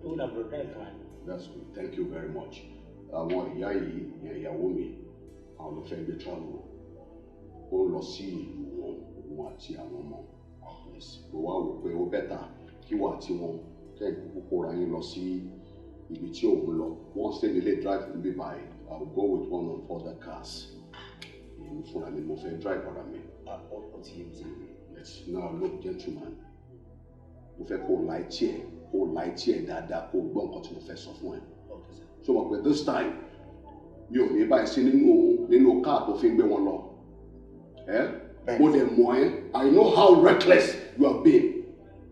ó là bọ̀ drive kan. That's good. Thank you very much. Àwọn ìyá yìí ìyẹn ìyàwó mi àwọn ló fẹ́ gbé travel. Ó lọ sí ìlú wọn òun àti àwọn ọmọ. Mo wá wò pé ó bẹ́tà kí wà tí wọn kẹ́yìn kúkú ra yín lọ sí ibi tí òun lọ. Wọ́n ṣe nílé drive níbí báyìí. I will go with one of other cars. Èmi fúnra mi mo fẹ́ drive ọ̀rọ̀ mi. Let's now look, gentleman. Mo fẹ́ kó láì tiẹ̀ dáadáa kó gbọ́ nǹkan tí mo fẹ́ sọ fún ẹ. So mo pé this time mi ò ní báyìí sí nínú káà tó fi ń gbé wọn lọ. Mo dẹ̀ mọ̀ ẹ́, I know how reckless you have been.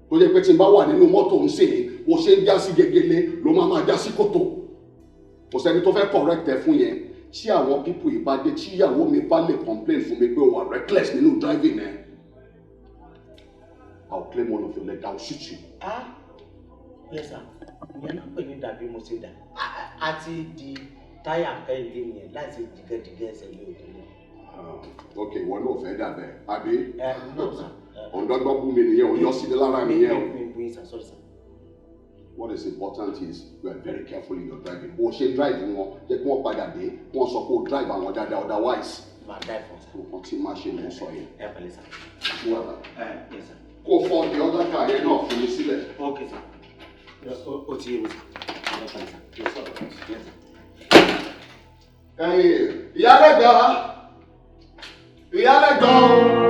Tó jẹ́ pé tí n bá wà nínú mọ́tò ń sè é, o ṣe ń já sí gegele ló máa já sí kòtò. Kò sẹ́ni tó fẹ́ correct ẹ fún yẹn. Tí àwọn people yìí bá dé, tí ìyàwó mi bá lè complain fún mi pé o wà reckless nínú driving ẹ. I'll claim one of your legs, I'll shoot you. Yes sir, ìyẹn náà pè ní dàbí mo ṣe dà. Àti di táyà kẹ́hìndé yẹn láti dìgẹ́dìgẹ́ ẹsẹ̀ mi ò tó. Ok, wọn náà fẹ́ dà bẹ́ẹ̀, àbí? No sir. Ọ̀dọ́gbọ́n bú mi nìyẹn, òun yọ sí mi lára nìyẹn o. Sorry sir. What is important is you are very careful in your driving. Bó o ṣe drive wọn, jẹ́ kí wọ́n padà dé, kí wọ́n sọ pé o drive àwọn dáadáa otherwise. Máa drive wọn sir. Nǹkan tí máa ṣe ló sọ yẹn. Ẹ pẹ̀lẹ́ sir. Wàhálà. Yes sir. Kó o fọ́ ọ̀dẹ̀ ọ̀dà ká yẹn náà fún mi sílẹ̀. Okay sir. O ti yé mi sir. Ẹ pẹ̀lẹ́ sir. Yes sir. Ìyálẹ̀gbà o.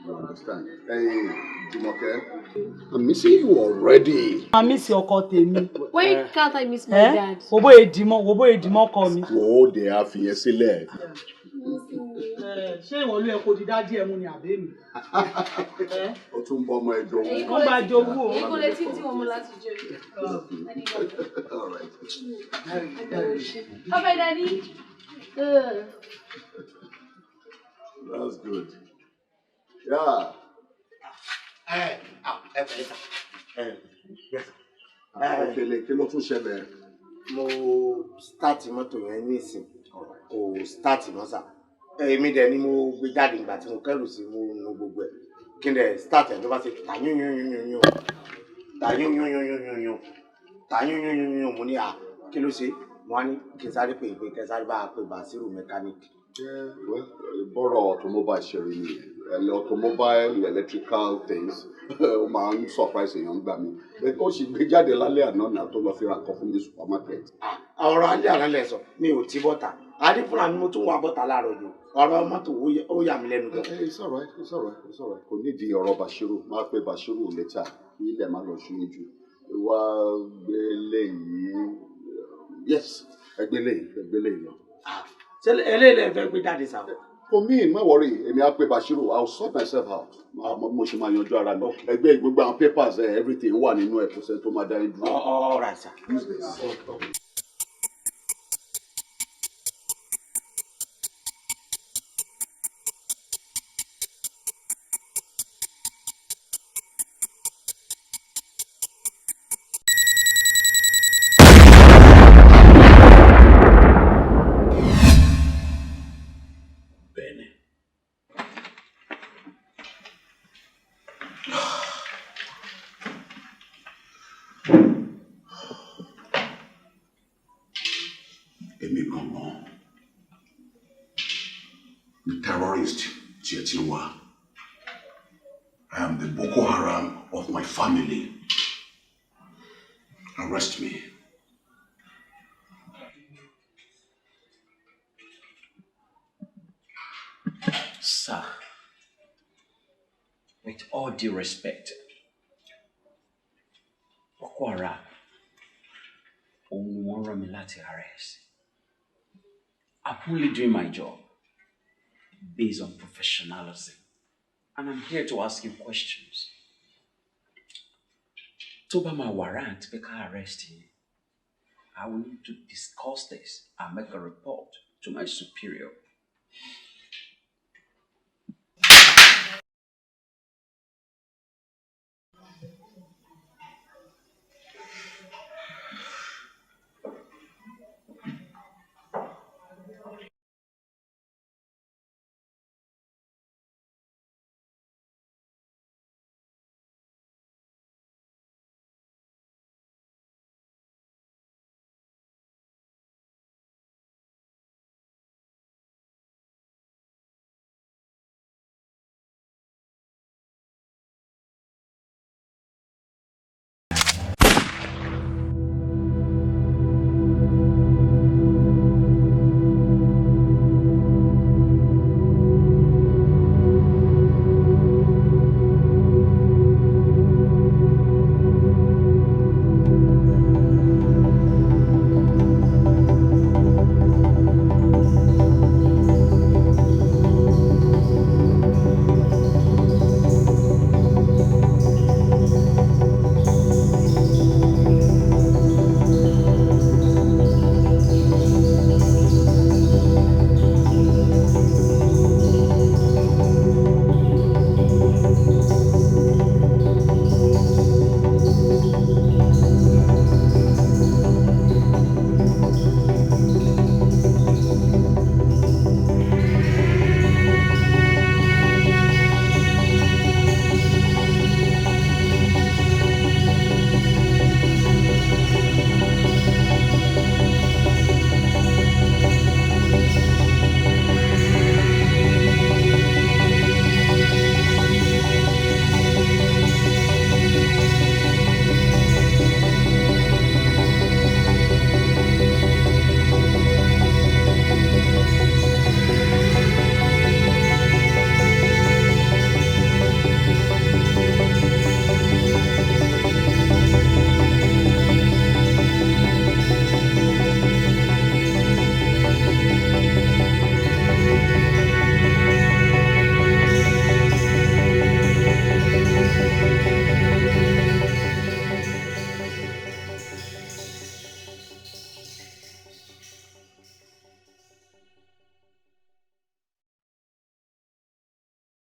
You understand? Hey, Jumoke, I'm missing you already. I miss your tèmi. Why can't I miss my dad? Wo bóyá dìmọ́ kọ mi. Wo de a fi yẹn sílẹ̀. Ṣé ìwọ ló yẹ kó di dádì ẹ mú ni àbí mi? O tún bọ́ ọmọ ẹjọ́ wọn. Wọ́n bá jowú o. Èyí kò lè tí wọ́n mú láti jẹ. All right. Okay, Daddy. That's good. Yeah. Okeke, kí ló tún ṣẹlẹ̀? Mo start mọ́tò yẹn nísìn kò start mọ́ sà. Èmi dẹ̀ ni mo gbé jáde nígbà tí mo kẹ́rù sí mo nu gbogbo ẹ̀. Kí n dẹ̀ start ẹ̀ ló bá ṣe ta yún mo ní kí ló ṣe? Mo wá ní kí n sáré pè é pé kí n sáré bá a pè Basiru mechanic. Bọ́rọ̀ automobile ṣe rí nìyẹn. Automobile electrical things ó máa ń surprise èèyàn gbà mí. Ó sì gbé jáde lálẹ́ àná náà tó lọ fi ra nǹkan fún mi supermarket. Ọ̀rọ̀ alẹ́ àná lẹ̀ sọ mi ò tí bọ́tà. Adé fúnra mi mo tún wà bọ́tà láàárọ̀ jù. Ọ̀rọ̀ mọ́tò ó yà mí lẹ́nu gan. It's all right. Kò nídìí ọ̀rọ̀ Bashiru. Máa pe Bashiru later kí ilẹ̀ má lọ ṣú jù. Wá gbélé yìí. Yes, ẹgbélé yìí lọ. Ṣé eléyìí fẹ́ gbé jáde sá? For me, má worry, èmi á pe Bashiru, I'll sort myself out. Mo ṣe máa yanjú ara mi. Ẹgbẹ́ gbogbo àwọn papers everything wà nínú ẹ̀ kò sẹ́ni tó máa dá yín dúró. All right, sir. Use this. Terrorist Tietinwa. I am the Boko Haram of my family. Arrest me. Sir, with all due respect, Boko Haram, òun wọ́n rán mi láti arrest. I'm only doing my job based on professionalism, and I'm here to ask you questions. Tó bá máa warrant pé ká arrest you, I will need to discuss this and make a report to my superior.